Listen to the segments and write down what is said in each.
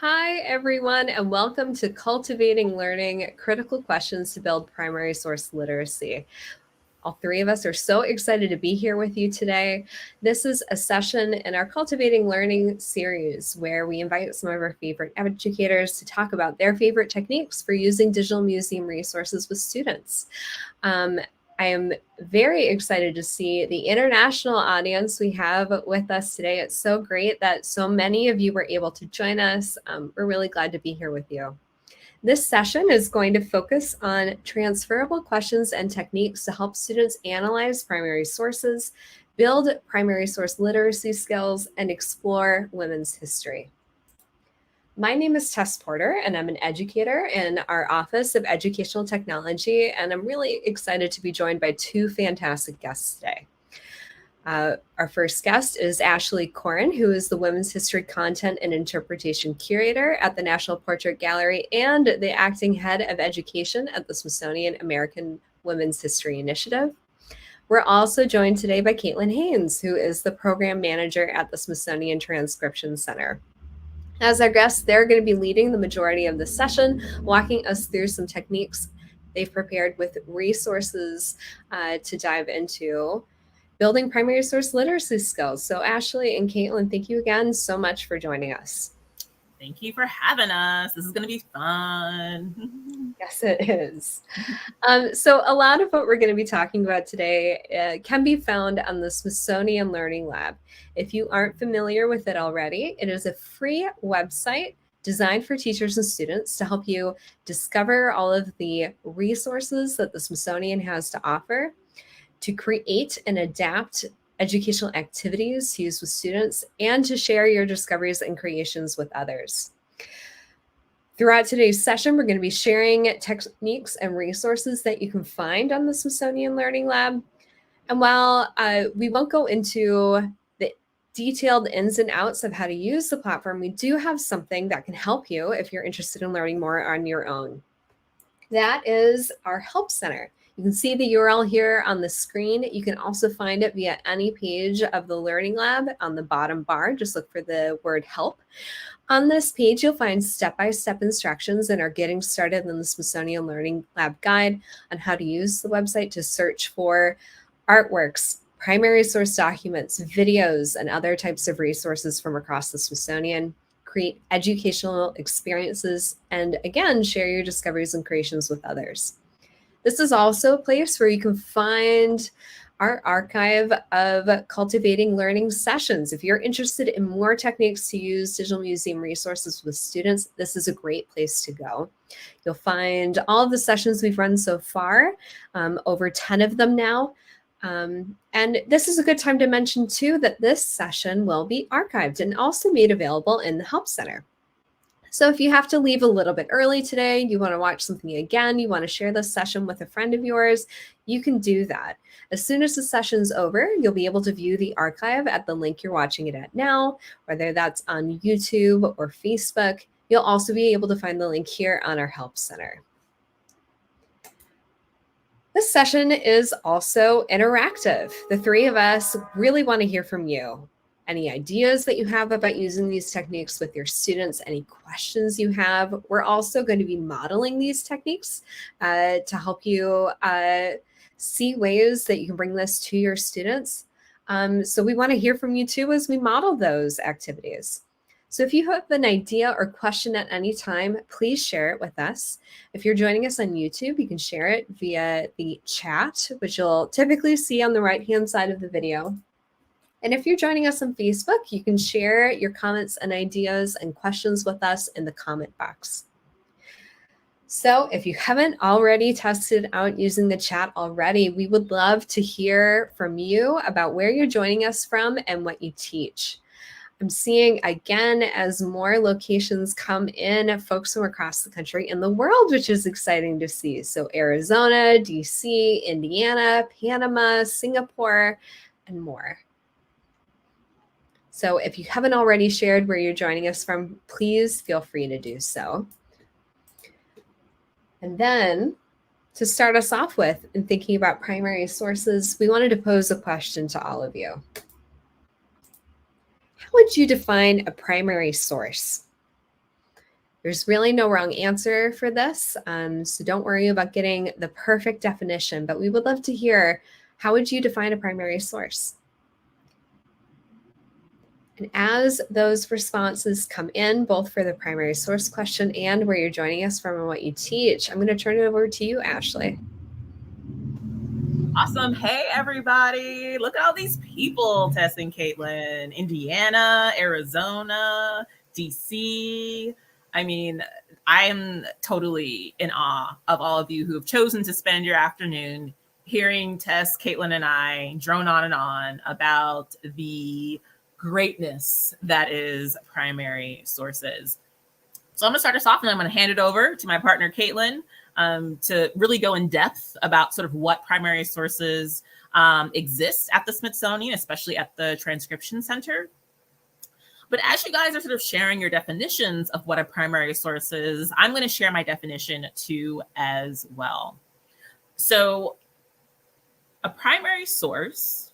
Hi, everyone, and welcome to Cultivating Learning, Critical Questions to Build Primary Source Literacy. All three of us are so excited to be here with you today. This is a session in our Cultivating Learning series where we invite some of our favorite educators to talk about their favorite techniques for using digital museum resources with students. I am very excited to see the international audience we have with us today. It's so great that so many of you were able to join us. We're really glad to be here with you. This session is going to focus on transferable questions and techniques to help students analyze primary sources, build primary source literacy skills, and explore women's history. My name is Tess Porter, and I'm an educator in our Office of Educational Technology, and I'm really excited to be joined by two fantastic guests today. Our first guest is Ashleigh Coren, who is the Women's History Content and Interpretation Curator at the National Portrait Gallery and the Acting Head of Education at the Smithsonian American Women's History Initiative. We're also joined today by Caitlin Haynes, who is the Program Manager at the Smithsonian Transcription Center. As our guests, they're going to be leading the majority of the session, walking us through some techniques they've prepared with resources to dive into building primary source literacy skills. So Ashleigh and Caitlin, thank you again so much for joining us. Thank you for having us. This is going to be fun. Yes, it is. So a lot of what we're going to be talking about today can be found on the Smithsonian Learning Lab. If you aren't familiar with it already, it is a free website designed for teachers and students to help you discover all of the resources that the Smithsonian has to offer, to create and adapt educational activities to use with students, and to share your discoveries and creations with others. Throughout today's session, we're going to be sharing techniques and resources that you can find on the Smithsonian Learning Lab. And while we won't go into the detailed ins and outs of how to use the platform, we do have something that can help you if you're interested in learning more on your own. That is our Help Center. You can see the URL here on the screen. You can also find it via any page of the Learning Lab on the bottom bar. Just look for the word help. On this page, you'll find step-by-step instructions and are getting started in the Smithsonian Learning Lab guide on how to use the website to search for artworks, primary source documents, videos, and other types of resources from across the Smithsonian. Create educational experiences, and again, share your discoveries and creations with others. This is also a place where you can find our archive of Cultivating Learning sessions. If you're interested in more techniques to use digital museum resources with students, this is a great place to go. You'll find all of the sessions we've run so far, over 10 of them now. And this is a good time to mention too that this session will be archived and also made available in the Help Center. So if you have to leave a little bit early today, you want to watch something again, you want to share this session with a friend of yours, you can do that. As soon as the session's over, you'll be able to view the archive at the link you're watching it at now, whether that's on YouTube or Facebook. You'll also be able to find the link here on our Help Center. This session is also interactive. The three of us really want to hear from you. Any ideas that you have about using these techniques with your students, any questions you have. We're also going to be modeling these techniques to help you see ways that you can bring this to your students. So we want to hear from you too as we model those activities. So if you have an idea or question at any time, please share it with us. If you're joining us on YouTube, you can share it via the chat, which you'll typically see on the right-hand side of the video. And if you're joining us on Facebook, you can share your comments and ideas and questions with us in the comment box. So if you haven't already tested out using the chat already, we would love to hear from you about where you're joining us from and what you teach. I'm seeing, again, as more locations come in, folks from across the country and the world, which is exciting to see. So Arizona, DC, Indiana, Panama, Singapore, and more. So if you haven't already shared where you're joining us from, please feel free to do so. And then to start us off with in thinking about primary sources, we wanted to pose a question to all of you. How would you define a primary source? There's really no wrong answer for this, so don't worry about getting the perfect definition, but we would love to hear, how would you define a primary source? And as those responses come in, both for the primary source question and where you're joining us from and what you teach, I'm going to turn it over to you, Ashleigh. Awesome. Hey, everybody. Look at all these people testing Caitlin. Indiana, Arizona, DC. I mean, I'm totally in awe of all of you who have chosen to spend your afternoon hearing test Caitlin and I drone on and on about the greatness that is primary sources. So I'm going to start us off, and I'm going to hand it over to my partner, Caitlin, to really go in depth about sort of what primary sources exist at the Smithsonian, especially at the Transcription Center. But as you guys are sort of sharing your definitions of what a primary source is, I'm going to share my definition too as well. So a primary source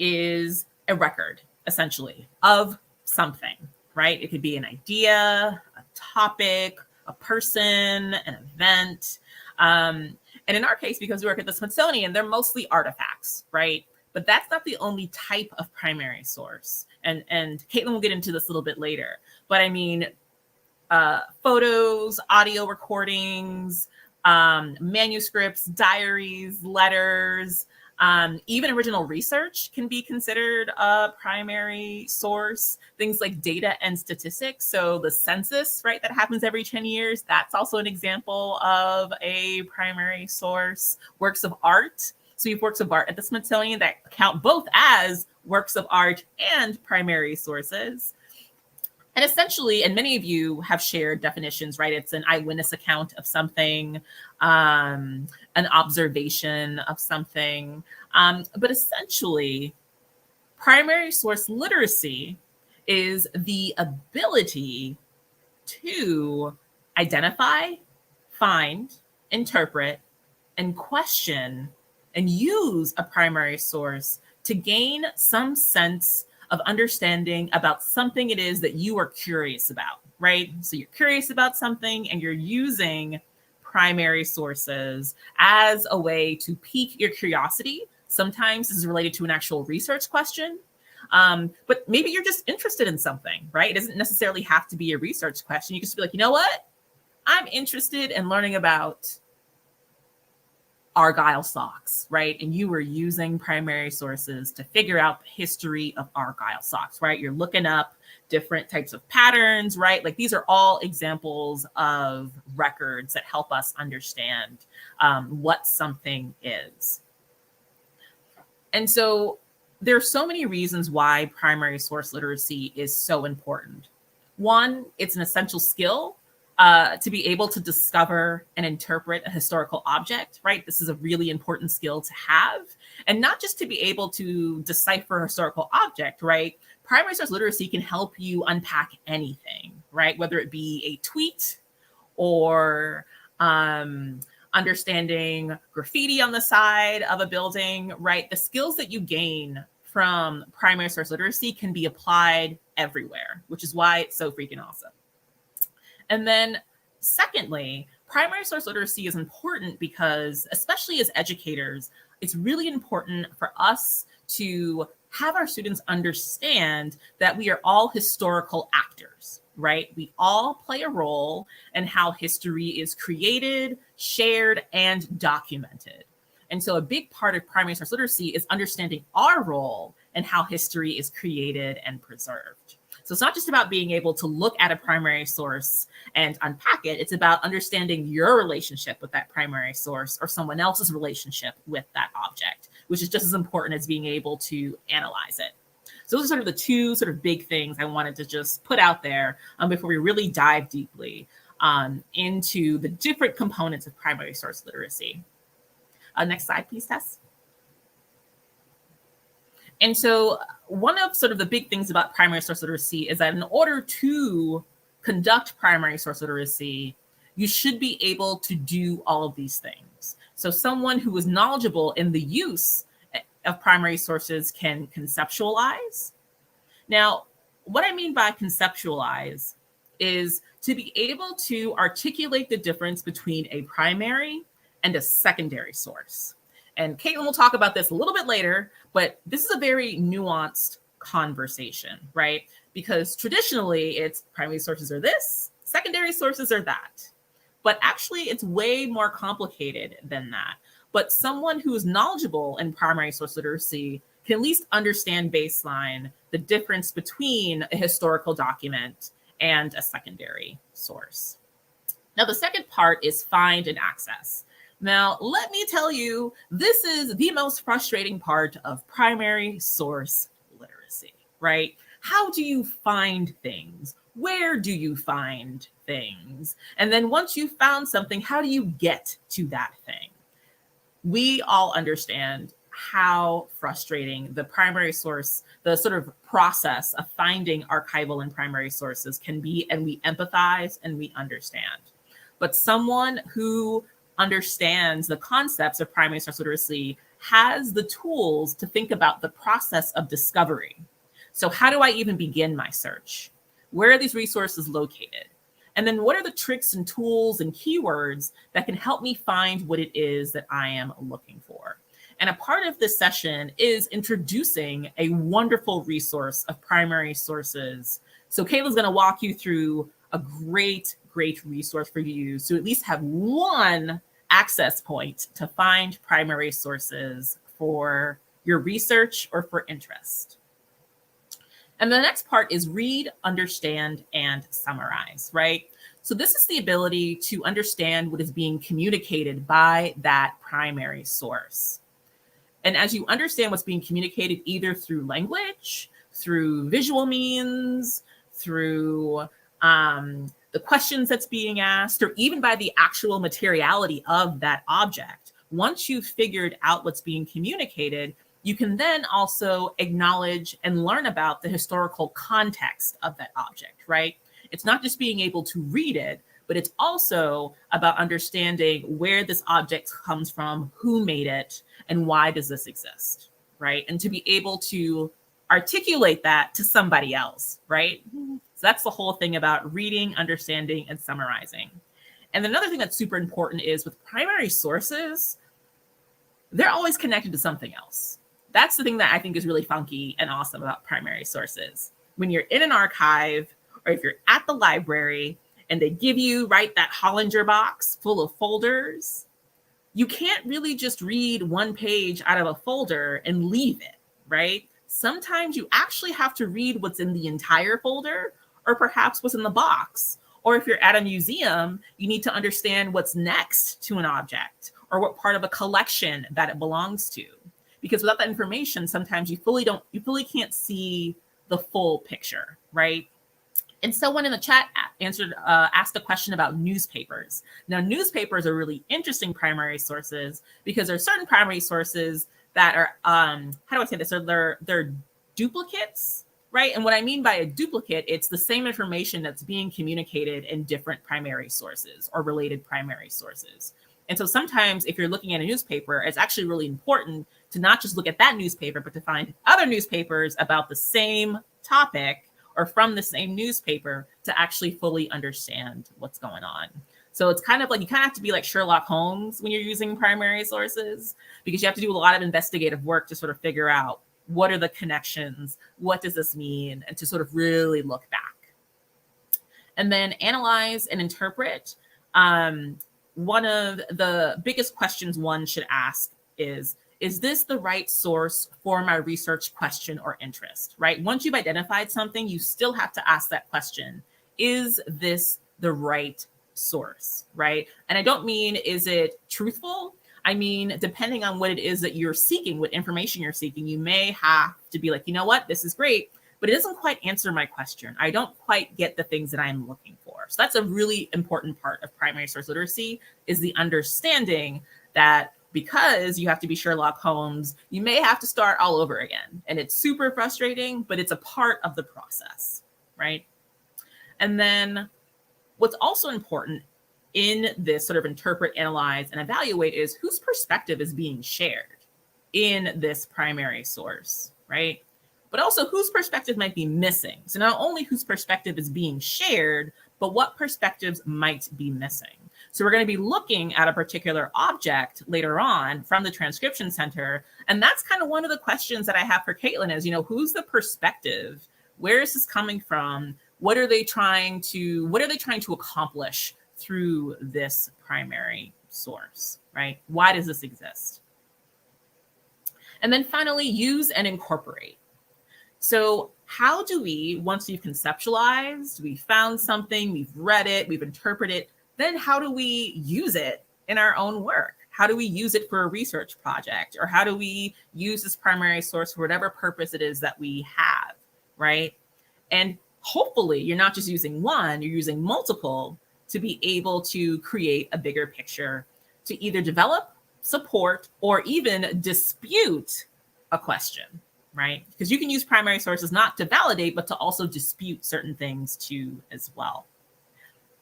is a record, essentially, of something, right? It could be an idea, a topic, a person, an event. And in our case, because we work at the Smithsonian, they're mostly artifacts, right? But that's not the only type of primary source. And Caitlin will get into this a little bit later. But I mean, photos, audio recordings, manuscripts, diaries, letters, even original research can be considered a primary source. Things like data and statistics. So the census, right, that happens every 10 years, that's also an example of a primary source. Works of art. So you have works of art at the Smithsonian that count both as works of art and primary sources. And essentially, and many of you have shared definitions, right? It's an eyewitness account of something, an observation of something. But essentially, primary source literacy is the ability to identify, find, interpret, and question, and use a primary source to gain some sense of understanding about something it is that you are curious about, right? So you're curious about something and you're using primary sources as a way to pique your curiosity. Sometimes this is related to an actual research question, but maybe you're just interested in something, right? It doesn't necessarily have to be a research question. You can just be like, you know what? I'm interested in learning about Argyle socks, right? And you were using primary sources to figure out the history of Argyle socks, right? You're looking up different types of patterns, right? Like these are all examples of records that help us understand what something is. And so there are so many reasons why primary source literacy is so important. One, it's an essential skill to be able to discover and interpret a historical object, right? This is a really important skill to have. And not just to be able to decipher a historical object, right? Primary source literacy can help you unpack anything, right? Whether it be a tweet or understanding graffiti on the side of a building, right? The skills that you gain from primary source literacy can be applied everywhere, which is why it's so freaking awesome. And then secondly, primary source literacy is important because, especially as educators, it's really important for us to have our students understand that we are all historical actors, right? We all play a role in how history is created, shared, and documented. And so a big part of primary source literacy is understanding our role in how history is created and preserved. So it's not just about being able to look at a primary source and unpack it. It's about understanding your relationship with that primary source or someone else's relationship with that object, which is just as important as being able to analyze it. So those are sort of the two sort of big things I wanted to just put out there before we really dive deeply into the different components of primary source literacy. Next slide, please, Tess. And so one of sort of the big things about primary source literacy is that in order to conduct primary source literacy, you should be able to do all of these things. So someone who is knowledgeable in the use of primary sources can conceptualize. Now, what I mean by conceptualize is to be able to articulate the difference between a primary and a secondary source. And Caitlin will talk about this a little bit later, but this is a very nuanced conversation, right? Because traditionally it's primary sources are this, secondary sources are that. But actually it's way more complicated than that. But someone who is knowledgeable in primary source literacy can at least understand baseline the difference between a historical document and a secondary source. Now, the second part is find and access. Now, let me tell you, this is the most frustrating part of primary source literacy, right? How do you find things? Where do you find things? And then once you've found something, how do you get to that thing? We all understand how frustrating the primary source, the sort of process of finding archival and primary sources can be, and we empathize and we understand. But someone who understands the concepts of primary source literacy has the tools to think about the process of discovery. So how do I even begin my search? Where are these resources located? And then what are the tricks and tools and keywords that can help me find what it is that I am looking for? And a part of this session is introducing a wonderful resource of primary sources. So Caitlin's going to walk you through a great resource for you to at least have one access point to find primary sources for your research or for interest. And the next part is read, understand, and summarize, right? So this is the ability to understand what is being communicated by that primary source. And as you understand what's being communicated either through language, through visual means, through the questions that's being asked, or even by the actual materiality of that object, once you've figured out what's being communicated, you can then also acknowledge and learn about the historical context of that object, right? It's not just being able to read it, but it's also about understanding where this object comes from, who made it, and why does this exist, right? And to be able to articulate that to somebody else, right? So that's the whole thing about reading, understanding, and summarizing. And another thing that's super important is with primary sources, they're always connected to something else. That's the thing that I think is really funky and awesome about primary sources. When you're in an archive, or if you're at the library and they give you, right, that Hollinger box full of folders, you can't really just read one page out of a folder and leave it, right? Sometimes you actually have to read what's in the entire folder, or perhaps what's in the box. Or if you're at a museum, you need to understand what's next to an object or what part of a collection that it belongs to. Because without that information, sometimes you fully can't see the full picture, right? And someone in the chat asked a question about newspapers. Now, newspapers are really interesting primary sources because there are certain primary sources that are, how do I say this? They're duplicates, right? And what I mean by a duplicate, it's the same information that's being communicated in different primary sources or related primary sources. And so sometimes if you're looking at a newspaper, it's actually really important to not just look at that newspaper, but to find other newspapers about the same topic or from the same newspaper to actually fully understand what's going on. So it's kind of like, you kind of have to be like Sherlock Holmes when you're using primary sources, because you have to do a lot of investigative work to sort of figure out what are the connections, what does this mean, and to sort of really look back. And then analyze and interpret. One of the biggest questions one should ask is this the right source for my research question or interest, right? Once you've identified something, you still have to ask that question. Is this the right source, right? And I don't mean, is it truthful? I mean, depending on what it is that you're seeking, what information you're seeking, you may have to be like, you know what, this is great, but it doesn't quite answer my question. I don't quite get the things that I'm looking for. So that's a really important part of primary source literacy, is the understanding that because you have to be Sherlock Holmes, you may have to start all over again. And it's super frustrating, but it's a part of the process, right? And then what's also important in this sort of interpret, analyze, and evaluate is whose perspective is being shared in this primary source, right? But also whose perspective might be missing. So not only whose perspective is being shared, but what perspectives might be missing. So we're going to be looking at a particular object later on from the Transcription Center. And that's kind of one of the questions that I have for Caitlin is, who's the perspective? Where is this coming from? What are they trying to accomplish through this primary source, right? Why does this exist? And then finally, use and incorporate. So how do we, once we've conceptualized, we found something, we've read it, we've interpreted it, then how do we use it in our own work? How do we use it for a research project? Or how do we use this primary source for whatever purpose it is that we have, right? And hopefully you're not just using one, you're using multiple to be able to create a bigger picture, to either develop, support, or even dispute a question, right? Because you can use primary sources not to validate, but to also dispute certain things too as well.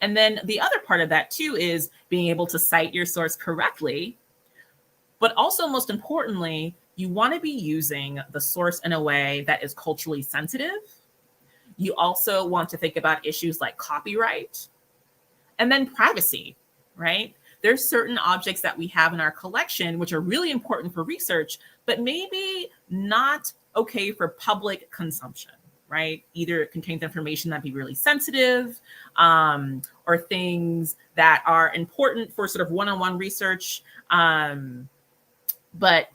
And then the other part of that too is being able to cite your source correctly, but also most importantly, you want to be using the source in a way that is culturally sensitive. You also want to think about issues like copyright and then privacy, right? There's certain objects that we have in our collection which are really important for research, but maybe not okay for public consumption, right? Either it contains information that'd be really sensitive, or things that are important for sort of one-on-one research, but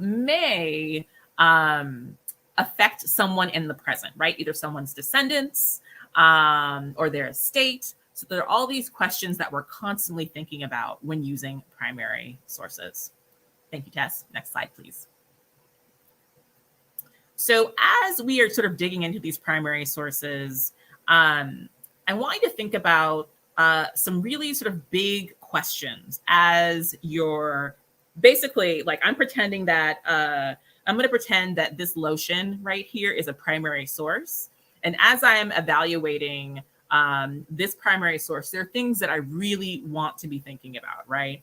may affect someone in the present, right? Either someone's descendants or their estate. So there are all these questions that we're constantly thinking about when using primary sources. Thank you, Tess. Next slide, please. So as we are sort of digging into these primary sources, I want you to think about some really sort of big questions as you're basically like, I'm going to pretend that this lotion right here is a primary source. And as I am evaluating this primary source, there are things that I really want to be thinking about, right?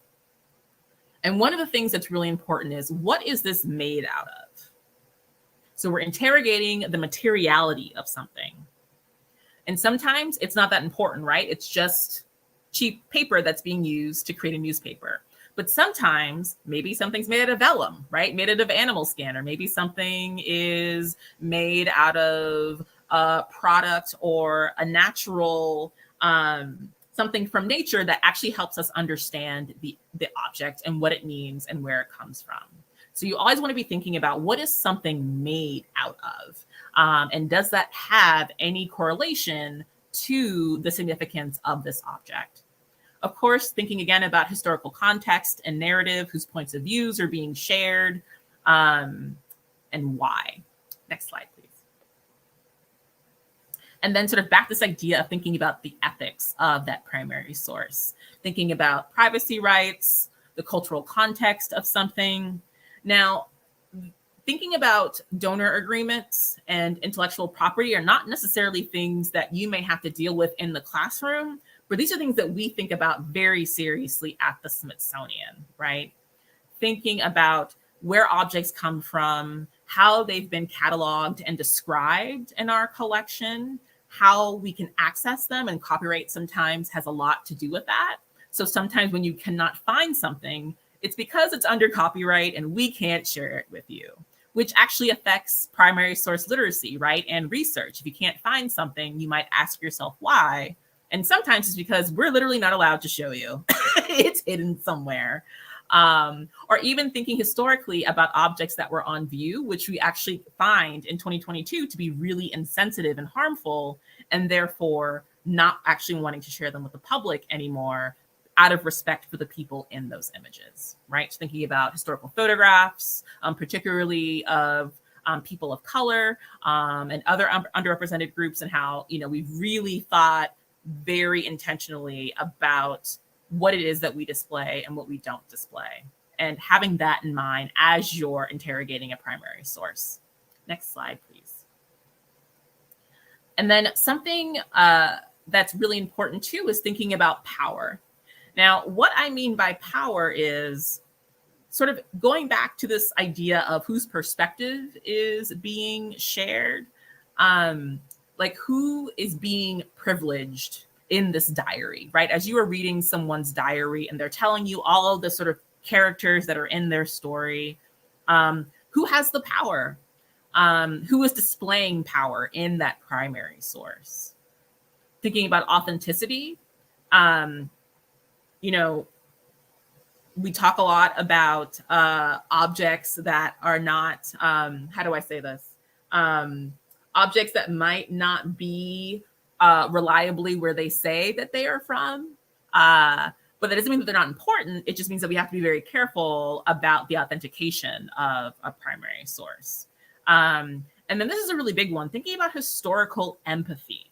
And one of the things that's really important is, what is this made out of? So we're interrogating the materiality of something. And sometimes it's not that important, right? It's just cheap paper that's being used to create a newspaper. But sometimes maybe something's made out of vellum, right? Made out of animal skin, or maybe something is made out of a product or a natural something from nature that actually helps us understand the object and what it means and where it comes from. So you always want to be thinking about, what is something made out of? And does that have any correlation to the significance of this object? Of course, thinking again about historical context and narrative, whose points of views are being shared, and why. Next slide, please. And then sort of back this idea of thinking about the ethics of that primary source, thinking about privacy rights, the cultural context of something. Now, thinking about donor agreements and intellectual property are not necessarily things that you may have to deal with in the classroom, but these are things that we think about very seriously at the Smithsonian, right? Thinking about where objects come from, how they've been cataloged and described in our collection, how we can access them, and copyright sometimes has a lot to do with that. So sometimes when you cannot find something, it's because it's under copyright and we can't share it with you, which actually affects primary source literacy, right? And research. If you can't find something, you might ask yourself why. And sometimes it's because we're literally not allowed to show you. It's hidden somewhere. Or even thinking historically about objects that were on view, which we actually find in 2022 to be really insensitive and harmful, and therefore not actually wanting to share them with the public anymore, out of respect for the people in those images, right? So thinking about historical photographs, particularly of people of color and other underrepresented groups, and how, we've really thought very intentionally about what it is that we display and what we don't display, and having that in mind as you're interrogating a primary source. Next slide, please. And then something that's really important too is thinking about power. Now, what I mean by power is sort of going back to this idea of whose perspective is being shared, like who is being privileged in this diary, right? As you are reading someone's diary and they're telling you all of the sort of characters that are in their story, who has the power? Who is displaying power in that primary source? Thinking about authenticity, you know, we talk a lot about objects that are not, how do I say this? Objects that might not be reliably where they say that they are from. But that doesn't mean that they're not important. It just means that we have to be very careful about the authentication of a primary source. And then this is a really big one, thinking about historical empathy.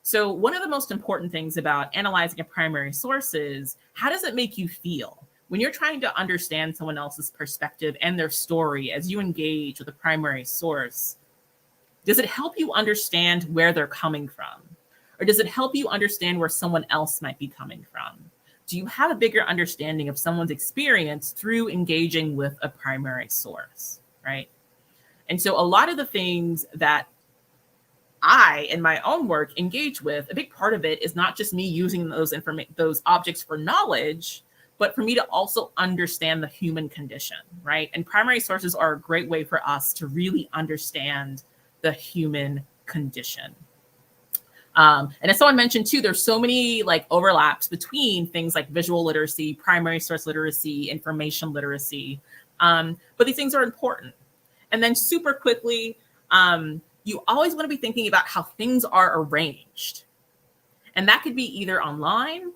So one of the most important things about analyzing a primary source is, how does it make you feel? When you're trying to understand someone else's perspective and their story as you engage with a primary source, does it help you understand where they're coming from? Or does it help you understand where someone else might be coming from? Do you have a bigger understanding of someone's experience through engaging with a primary source, right? And so a lot of the things that I, in my own work, engage with, a big part of it is not just me using those objects for knowledge, but for me to also understand the human condition, right? And primary sources are a great way for us to really understand the human condition. And as someone mentioned too, there's so many like overlaps between things like visual literacy, primary source literacy, information literacy, but these things are important. And then super quickly, you always want to be thinking about how things are arranged. And that could be either online,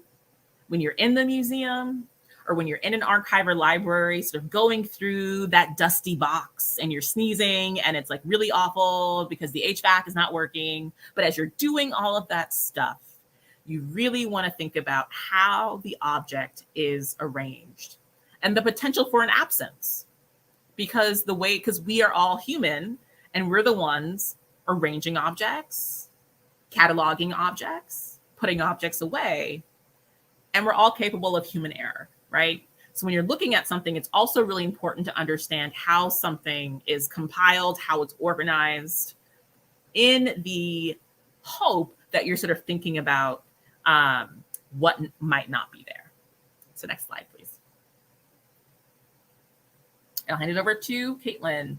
when you're in the museum, or when you're in an archive or library, sort of going through that dusty box and you're sneezing and it's like really awful because the HVAC is not working. But as you're doing all of that stuff, you really want to think about how the object is arranged and the potential for an absence. Because we are all human and we're the ones arranging objects, cataloging objects, putting objects away, and we're all capable of human error, right? So when you're looking at something, it's also really important to understand how something is compiled, how it's organized, in the hope that you're sort of thinking about what might not be there. So next slide, please. I'll hand it over to Caitlin.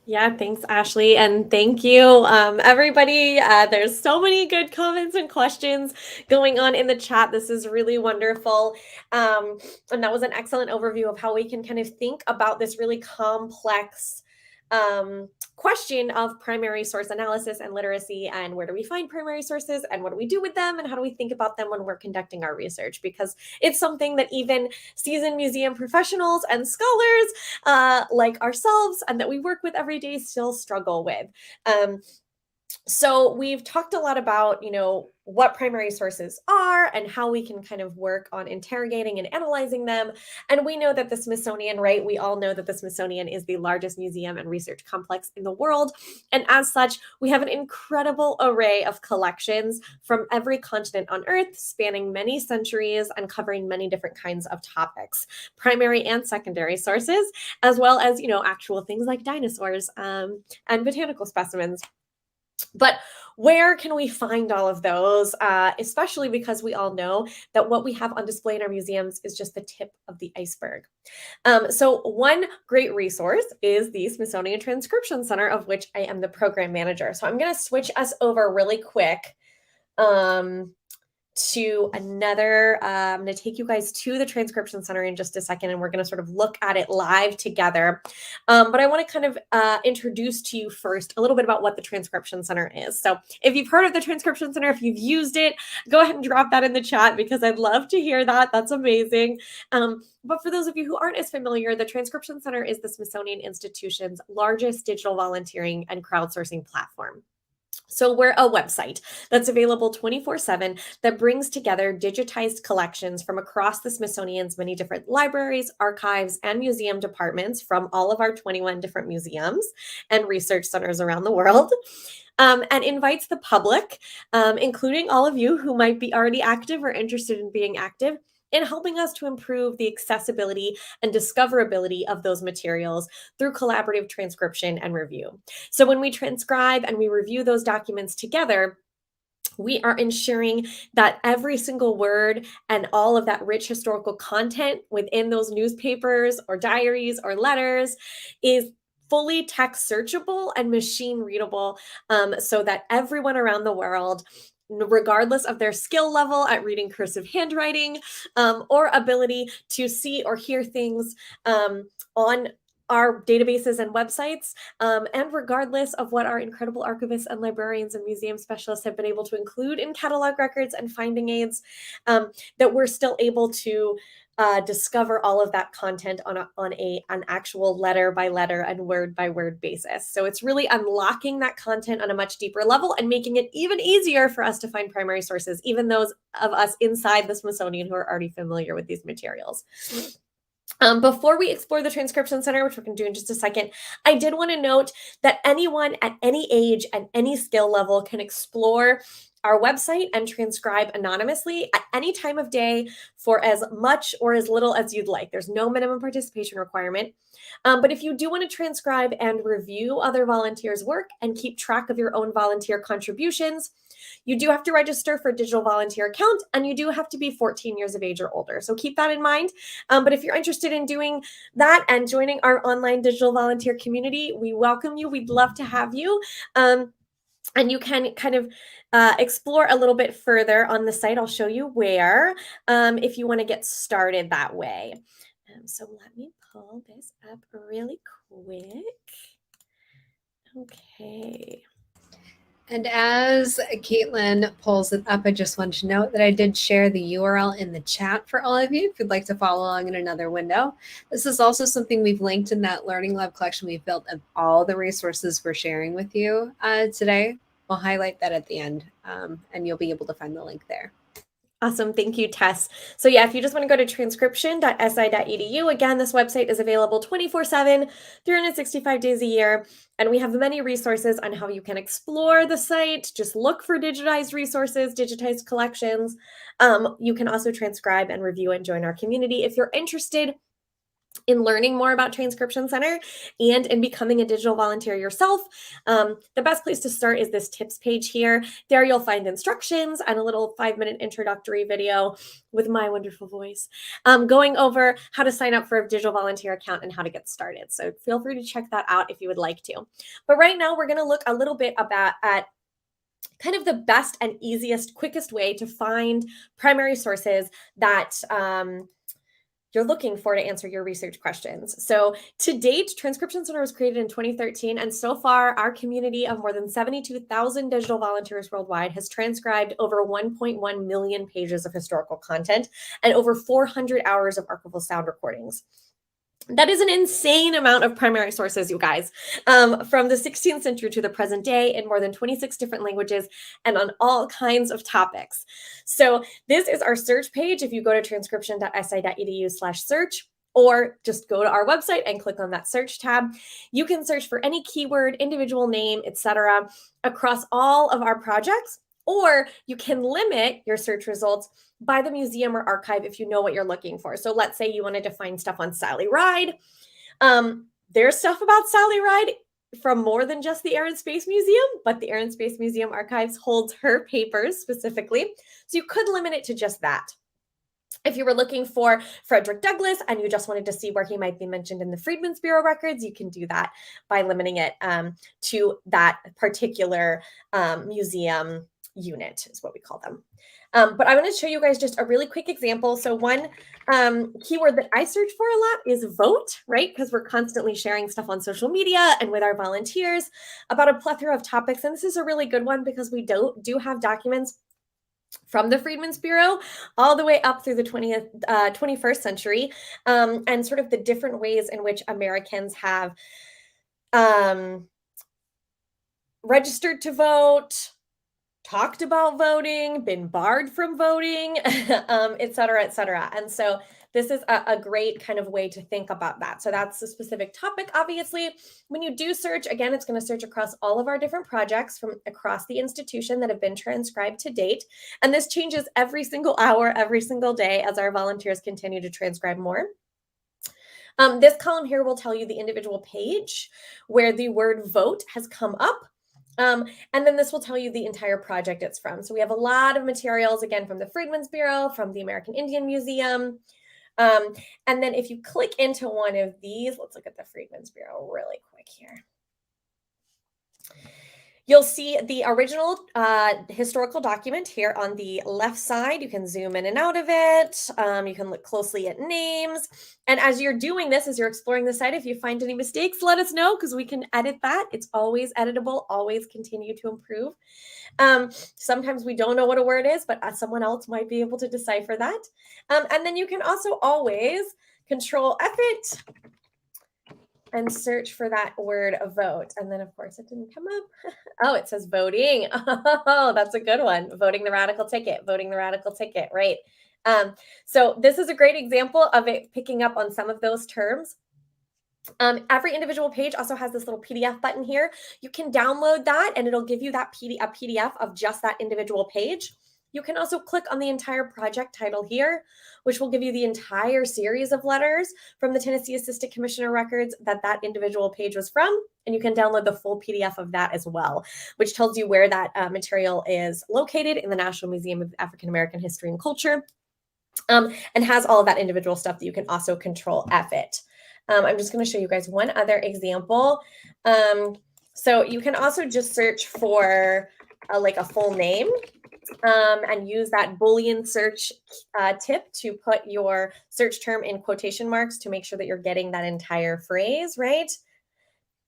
Yeah, thanks, Ashleigh. And thank you, everybody. There's so many good comments and questions going on in the chat. This is really wonderful. And that was an excellent overview of how we can kind of think about this really complex question of primary source analysis and literacy, and where do we find primary sources and what do we do with them and how do we think about them when we're conducting our research, because it's something that even seasoned museum professionals and scholars like ourselves and that we work with every day still struggle with. So we've talked a lot about, what primary sources are and how we can kind of work on interrogating and analyzing them. And we know that the Smithsonian, right? We all know that the Smithsonian is the largest museum and research complex in the world. And as such, we have an incredible array of collections from every continent on Earth, spanning many centuries and covering many different kinds of topics, primary and secondary sources, as well as, actual things like dinosaurs and botanical specimens. But where can we find all of those, especially because we all know that what we have on display in our museums is just the tip of the iceberg. So one great resource is the Smithsonian Transcription Center, of which I am the program manager. So I'm going to switch us over really quick to another, I'm going to take you guys to the Transcription Center in just a second, and we're going to sort of look at it live together. But I want to kind of introduce to you first a little bit about what the Transcription Center is. So if you've heard of the Transcription Center, if you've used it, go ahead and drop that in the chat because I'd love to hear that. That's amazing. But for those of you who aren't as familiar, the Transcription Center is the Smithsonian Institution's largest digital volunteering and crowdsourcing platform. So we're a website that's available 24/7 that brings together digitized collections from across the Smithsonian's many different libraries, archives, and museum departments from all of our 21 different museums and research centers around the world. And invites the public, including all of you who might be already active or interested in being active, in helping us to improve the accessibility and discoverability of those materials through collaborative transcription and review. So when we transcribe and we review those documents together, We are ensuring that every single word and all of that rich historical content within those newspapers or diaries or letters is fully text searchable and machine readable, so that everyone around the world, regardless of their skill level at reading cursive handwriting, or ability to see or hear things on our databases and websites, and regardless of what our incredible archivists and librarians and museum specialists have been able to include in catalog records and finding aids, that we're still able to discover all of that content on an actual letter by letter and word by word basis. So it's really unlocking that content on a much deeper level and making it even easier for us to find primary sources, even those of us inside the Smithsonian who are already familiar with these materials. Before we explore the Transcription Center, which we're going to do in just a second, I did want to note that anyone at any age and any skill level can explore our website and transcribe anonymously at any time of day for as much or as little as you'd like. There's no minimum participation requirement. But if you do want to transcribe and review other volunteers' work and keep track of your own volunteer contributions, you do have to register for a digital volunteer account, and you do have to be 14 years of age or older. So keep that in mind. But if you're interested in doing that and joining our online digital volunteer community, we welcome you. We'd love to have you. And you can kind of explore a little bit further on the site. I'll show you where, if you want to get started that way. So let me pull this up really quick. Okay. And as Caitlin pulls it up, I just want to note that I did share the URL in the chat for all of you if you'd like to follow along in another window. This is also something we've linked in that Learning Lab collection we've built of all the resources we're sharing with you today. We'll highlight that at the end, and you'll be able to find the link there. Awesome. Thank you, Tess. So yeah, if you just want to go to transcription.si.edu, again, this website is available 24/7, 365 days a year. And we have many resources on how you can explore the site. Just look for digitized resources, digitized collections. You can also transcribe and review and join our community. If you're interested in learning more about Transcription Center and in becoming a digital volunteer yourself, the best place to start is this tips page here. There you'll find instructions and a little 5-minute introductory video with my wonderful voice, going over how to sign up for a digital volunteer account and how to get started. So feel free to check that out if you would like to. But right now we're going to look a little bit at kind of the best and easiest, quickest way to find primary sources that you're looking for to answer your research questions. So to date, Transcription Center was created in 2013, and so far our community of more than 72,000 digital volunteers worldwide has transcribed over 1.1 million pages of historical content and over 400 hours of archival sound recordings. That is an insane amount of primary sources, you guys, from the 16th century to the present day in more than 26 different languages and on all kinds of topics. So this is our search page. If you go to transcription.si.edu/search, or just go to our website and click on that search tab, you can search for any keyword, individual name, etc., across all of our projects. Or you can limit your search results by the museum or archive if you know what you're looking for. So let's say you wanted to find stuff on Sally Ride. There's stuff about Sally Ride from more than just the Air and Space Museum, but the Air and Space Museum archives holds her papers specifically. So you could limit it to just that. If you were looking for Frederick Douglass and you just wanted to see where he might be mentioned in the Freedmen's Bureau records, you can do that by limiting it to that particular museum unit is what we call them. But I'm going to show you guys just a really quick example. So one keyword that I search for a lot is vote, right? Because we're constantly sharing stuff on social media and with our volunteers about a plethora of topics. And this is a really good one because we do have documents from the Freedmen's Bureau all the way up through the 21st century, and sort of the different ways in which Americans have registered to vote, talked about voting, been barred from voting, et cetera, et cetera. And so this is a great kind of way to think about that. So that's a specific topic. Obviously, when you do search, again, it's going to search across all of our different projects from across the institution that have been transcribed to date. And this changes every single hour, every single day as our volunteers continue to transcribe more. This column here will tell you the individual page where the word vote has come up. And then this will tell you the entire project it's from. So we have a lot of materials, again, from the Freedmen's Bureau, from the American Indian Museum. And then if you click into one of these, let's look at the Freedmen's Bureau really quick here. You'll see the original historical document here on the left side. You can zoom in and out of it. You can look closely at names. And as you're doing this, as you're exploring the site, if you find any mistakes, let us know because we can edit that. It's always editable, always continue to improve. Sometimes we don't know what a word is, but someone else might be able to decipher that. And then you can also always Control F it and search for that word vote. And then, of course, it didn't come up. Oh, it says voting. Oh, that's a good one. Voting the radical ticket, voting the radical ticket, right? So this is a great example of it picking up on some of those terms. Every individual page also has this little PDF button here. You can download that and it'll give you that a PDF of just that individual page. You can also click on the entire project title here, which will give you the entire series of letters from the Tennessee Assistant Commissioner records that individual page was from. And you can download the full PDF of that as well, which tells you where that material is located in the National Museum of African American History and Culture, and has all of that individual stuff that you can also Control F it. I'm just going to show you guys one other example. So you can also just search for like a full name. And use that Boolean search tip to put your search term in quotation marks to make sure that you're getting that entire phrase, right?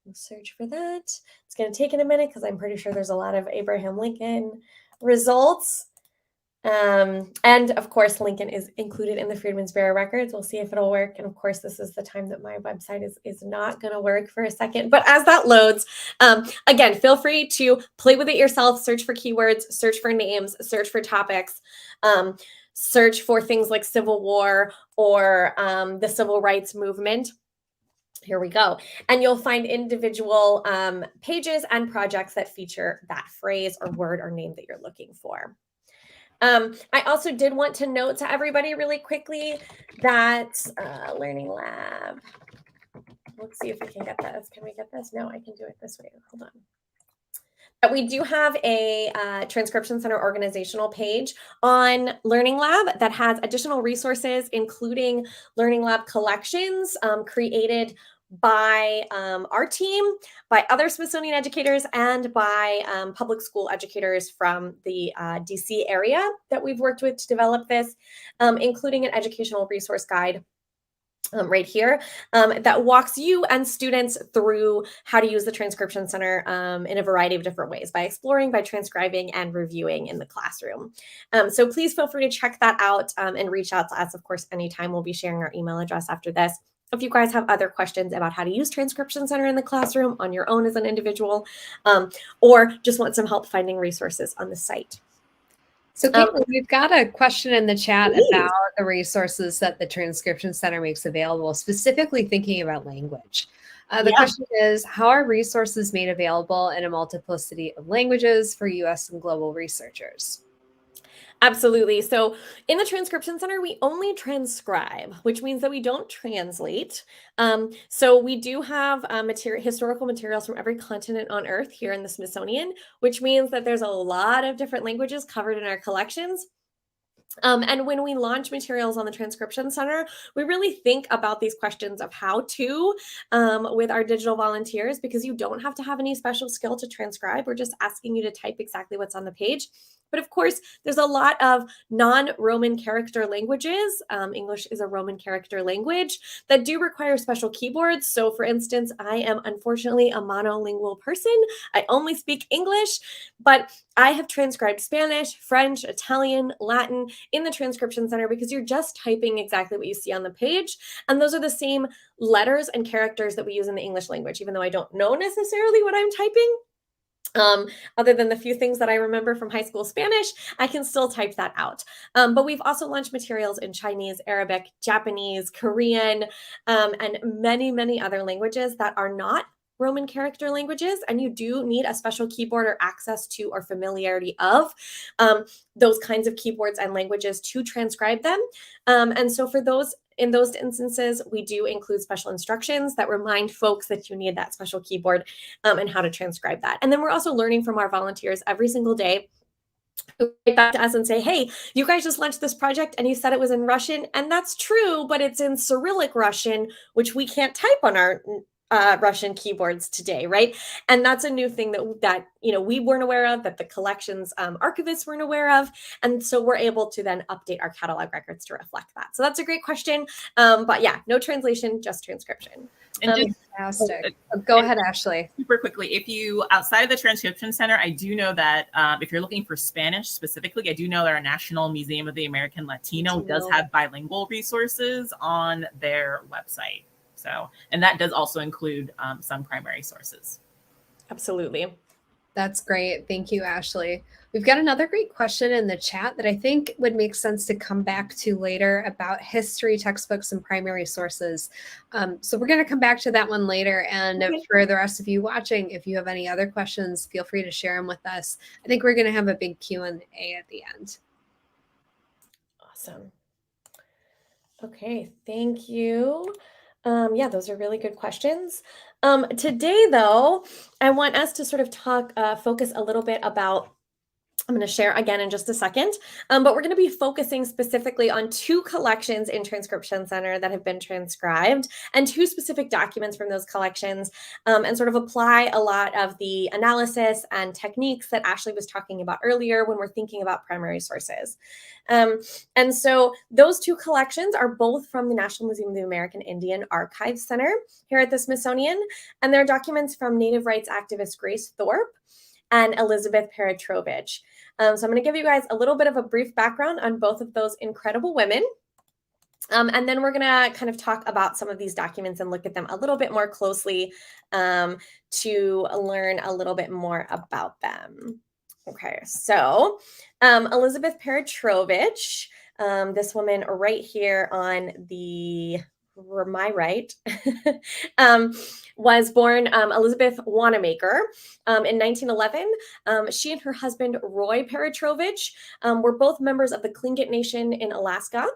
We'll search for that. It's going to take in a minute because I'm pretty sure there's a lot of Abraham Lincoln results. And of course, Lincoln is included in the Freedmen's Bureau records. We'll see if it'll work. And of course, this is the time that my website is not going to work for a second. But as that loads, again, feel free to play with it yourself, search for keywords, search for names, search for topics, search for things like Civil War or the Civil Rights Movement. Here we go. And you'll find individual pages and projects that feature that phrase or word or name that you're looking for. I also did want to note to everybody really quickly that Learning Lab, let's see if we can get this. Can we get this? No, I can do it this way. Hold on. But we do have a Transcription Center organizational page on Learning Lab that has additional resources, including Learning Lab collections created by our team, by other Smithsonian educators, and by public school educators from the DC area that we've worked with to develop this, including an educational resource guide right here that walks you and students through how to use the Transcription Center in a variety of different ways, by exploring, by transcribing, and reviewing in the classroom. So please feel free to check that out and reach out to us, of course, anytime. We'll be sharing our email address after this. If you guys have other questions about how to use Transcription Center in the classroom on your own as an individual, or just want some help finding resources on the site. So Caitlin, we've got a question in the chat about the resources that the Transcription Center makes available, specifically thinking about language. The question is, how are resources made available in a multiplicity of languages for U.S. and global researchers? Absolutely. So in the Transcription Center, we only transcribe, which means that we don't translate. So we do have historical materials from every continent on Earth here in the Smithsonian, which means that there's a lot of different languages covered in our collections. And when we launch materials on the Transcription Center, we really think about these questions of how to with our digital volunteers, because you don't have to have any special skill to transcribe. We're just asking you to type exactly what's on the page. But of course, there's a lot of non-Roman character languages. English is a Roman character language that do require special keyboards. So for instance, I am unfortunately a monolingual person. I only speak English, but I have transcribed Spanish, French, Italian, Latin in the Transcription Center because you're just typing exactly what you see on the page. And those are the same letters and characters that we use in the English language, even though I don't know necessarily what I'm typing. Other than the few things that I remember from high school Spanish, I can still type that out. But we've also launched materials in Chinese, Arabic, Japanese, Korean, and many, many other languages that are not Roman character languages, and you do need a special keyboard or access to or familiarity of those kinds of keyboards and languages to transcribe them. And so for those in those instances, we do include special instructions that remind folks that you need that special keyboard and how to transcribe that. And then we're also learning from our volunteers every single day who write back to us and say, hey, you guys just launched this project and you said it was in Russian, and that's true, but it's in Cyrillic Russian, which we can't type on our Russian keyboards today, right? And that's a new thing that we weren't aware of, that the collections archivists weren't aware of, and so we're able to then update our catalog records to reflect that. So that's a great question, but yeah, no translation, just transcription. And Fantastic. Go ahead, Ashleigh. Super quickly, if you, outside of the Transcription Center, I do know that if you're looking for Spanish specifically, I do know that our National Museum of the American Latino does have bilingual resources on their website. So, and that does also include some primary sources. Absolutely. That's great. Thank you, Ashleigh. We've got another great question in the chat that I think would make sense to come back to later about history textbooks and primary sources. So we're going to come back to that one later. And for the rest of you watching, if you have any other questions, feel free to share them with us. I think we're going to have a big Q&A at the end. Awesome. Okay, thank you. Yeah, those are really good questions. Today, though, I want us to sort of focus a little bit about, I'm going to share again in just a second, but we're going to be focusing specifically on 2 collections in Transcription Center that have been transcribed, and 2 specific documents from those collections, and sort of apply a lot of the analysis and techniques that Ashleigh was talking about earlier when we're thinking about primary sources. And so those 2 collections are both from the National Museum of the American Indian Archives Center here at the Smithsonian, and they're documents from Native rights activist Grace Thorpe and Elizabeth Peretrovich. So I'm going to give you guys a little bit of a brief background on both of those incredible women. And then we're going to kind of talk about some of these documents and look at them a little bit more closely to learn a little bit more about them. Okay, so Elizabeth Peretrovich, this woman right here on my right, was born Elizabeth Wanamaker in 1911. She and her husband, Roy Peretrovich, were both members of the Tlingit Nation in Alaska,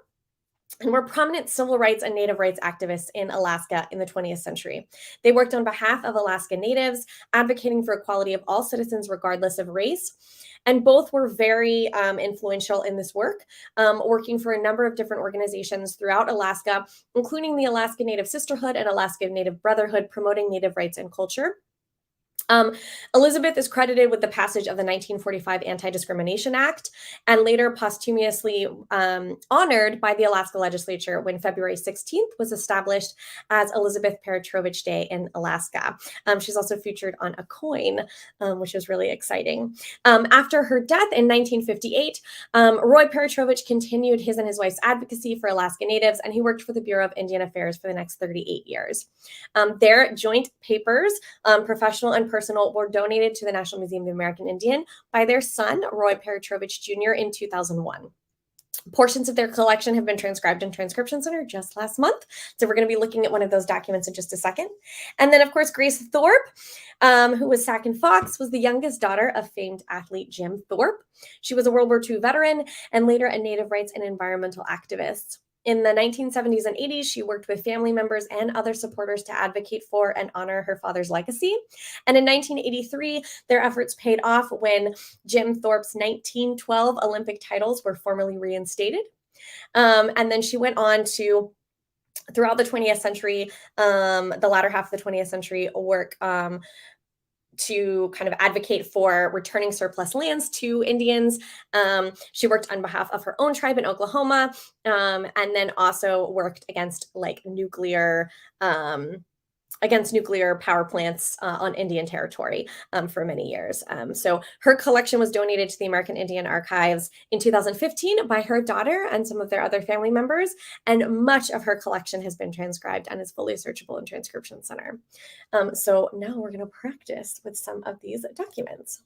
and were prominent civil rights and Native rights activists in Alaska in the 20th century. They worked on behalf of Alaska Natives, advocating for equality of all citizens regardless of race. And both were very influential in this work, working for a number of different organizations throughout Alaska, including the Alaska Native Sisterhood and Alaska Native Brotherhood, promoting Native rights and culture. Elizabeth is credited with the passage of the 1945 Anti-Discrimination Act, and later posthumously honored by the Alaska legislature when February 16th was established as Elizabeth Peretrovich Day in Alaska. She's also featured on a coin, which is really exciting. After her death in 1958, Roy Peretrovich continued his and his wife's advocacy for Alaska Natives, and he worked for the Bureau of Indian Affairs for the next 38 years. Their joint papers, professional and personal, were donated to the National Museum of the American Indian by their son, Roy Peretrovich Jr. in 2001. Portions of their collection have been transcribed in Transcription Center just last month. So we're going to be looking at one of those documents in just a second. And then, of course, Grace Thorpe, who was Sac and Fox, was the youngest daughter of famed athlete Jim Thorpe. She was a World War II veteran and later a Native rights and environmental activist. In the 1970s and 80s, she worked with family members and other supporters to advocate for and honor her father's legacy. And in 1983, their efforts paid off when Jim Thorpe's 1912 Olympic titles were formally reinstated. And then she went on to, throughout the 20th century, the latter half of the 20th century, work to kind of advocate for returning surplus lands to Indians. She worked on behalf of her own tribe in Oklahoma, and then also worked against nuclear power plants on Indian territory for many years. So her collection was donated to the American Indian Archives in 2015 by her daughter and some of their other family members, and much of her collection has been transcribed and is fully searchable in Transcription Center. So now we're going to practice with some of these documents.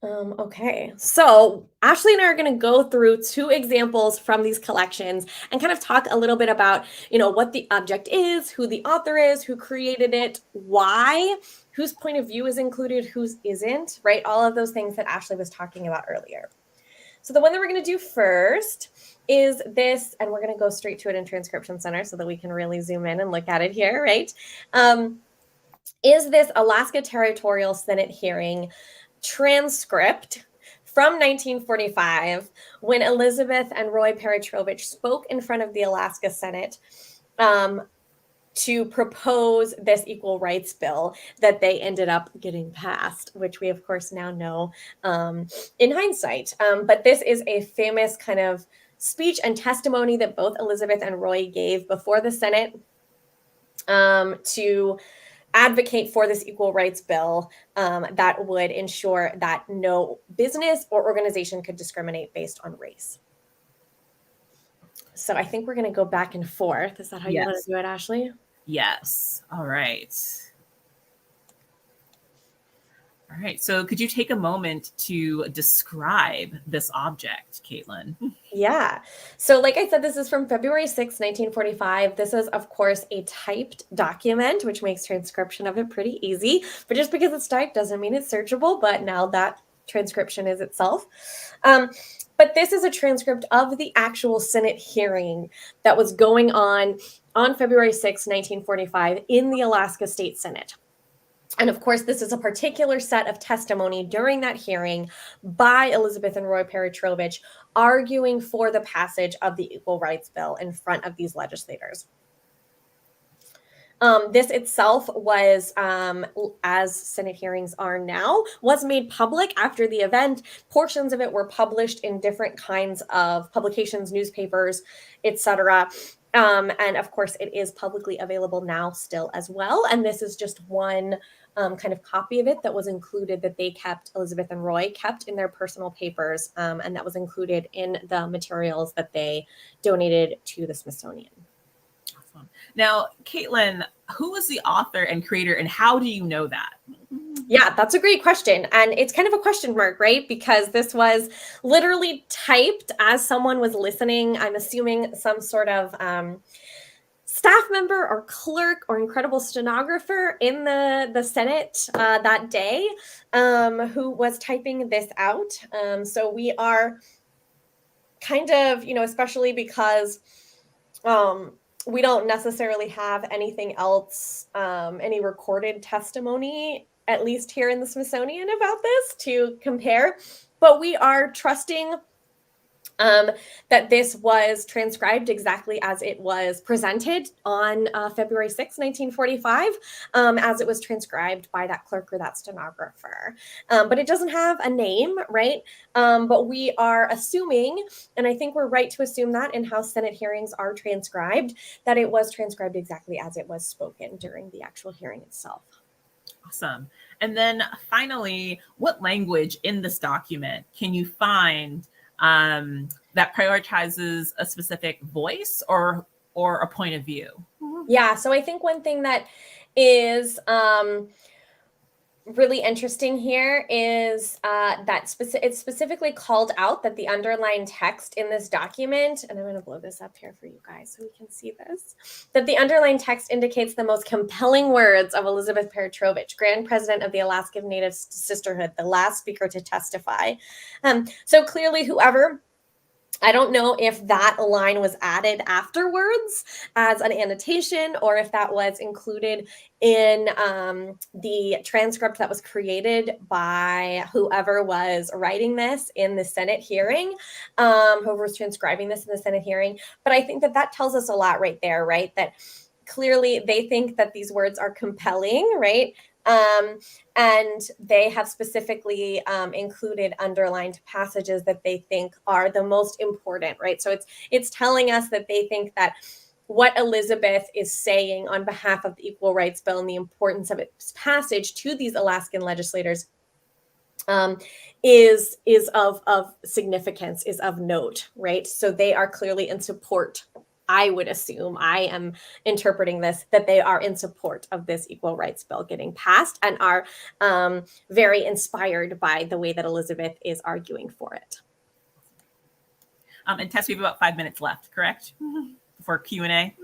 Okay, so Ashleigh and I are going to go through 2 examples from these collections and kind of talk a little bit about, what the object is, who the author is, who created it, why, whose point of view is included, whose isn't, right? All of those things that Ashleigh was talking about earlier. So the one that we're going to do first is this, and we're going to go straight to it in Transcription Center so that we can really zoom in and look at it here, right? Is this Alaska Territorial Senate hearing transcript from 1945 when Elizabeth and Roy Peretrovich spoke in front of the Alaska Senate to propose this equal rights bill that they ended up getting passed, which we of course now know in hindsight. But this is a famous kind of speech and testimony that both Elizabeth and Roy gave before the Senate to advocate for this equal rights bill that would ensure that no business or organization could discriminate based on race. So I think we're going to go back and forth. Is that how you want to do it, Ashleigh? Yes. All right. All right. So could you take a moment to describe this object, Caitlin? Yeah. So like I said, this is from February 6, 1945. This is, of course, a typed document, which makes transcription of it pretty easy. But just because it's typed doesn't mean it's searchable. But now that transcription is itself. But this is a transcript of the actual Senate hearing that was going on February 6, 1945 in the Alaska State Senate. And of course, this is a particular set of testimony during that hearing by Elizabeth and Roy Peretrovich arguing for the passage of the Equal Rights Bill in front of these legislators. This itself was, as Senate hearings are now, was made public after the event. Portions of it were published in different kinds of publications, newspapers, etc. And of course, it is publicly available now still as well. And this is just one kind of copy of it that was included that they kept, Elizabeth and Roy kept in their personal papers. And that was included in the materials that they donated to the Smithsonian. Awesome. Now, Caitlin, who was the author and creator, and how do you know that? Yeah, that's a great question. And it's kind of a question mark, right? Because this was literally typed as someone was listening. I'm assuming some sort of staff member or clerk or incredible stenographer in the Senate that day who was typing this out. So we are kind of, especially because we don't necessarily have anything else, any recorded testimony, at least here in the Smithsonian, about this to compare. But we are trusting that this was transcribed exactly as it was presented on February 6, 1945, as it was transcribed by that clerk or that stenographer. But it doesn't have a name, right? But we are assuming, and I think we're right to assume that in how Senate hearings are transcribed, that it was transcribed exactly as it was spoken during the actual hearing itself. Awesome. And then finally, what language in this document can you find that prioritizes a specific voice or a point of view? Yeah, so I think one thing that is really interesting here is that it's specifically called out that the underlined text in this document, and I'm going to blow this up here for you guys so we can see this, that the underlined text indicates the most compelling words of Elizabeth Peretrovich, Grand President of the Alaska Native Sisterhood, the last speaker to testify. So clearly whoever, I don't know if that line was added afterwards as an annotation or if that was included in the transcript that was created by whoever was writing this in the Senate hearing, whoever was transcribing this in the Senate hearing. But I think that tells us a lot right there, right? That clearly they think that these words are compelling, right? And they have specifically included underlined passages that they think are the most important, right? So it's telling us that they think that what Elizabeth is saying on behalf of the Equal Rights Bill and the importance of its passage to these Alaskan legislators is of significance, is of note, right? So they are clearly in support. I would assume, I am interpreting this, that they are in support of this Equal Rights Bill getting passed and are very inspired by the way that Elizabeth is arguing for it. And Tess, we have about 5 minutes left, correct? For Q&A?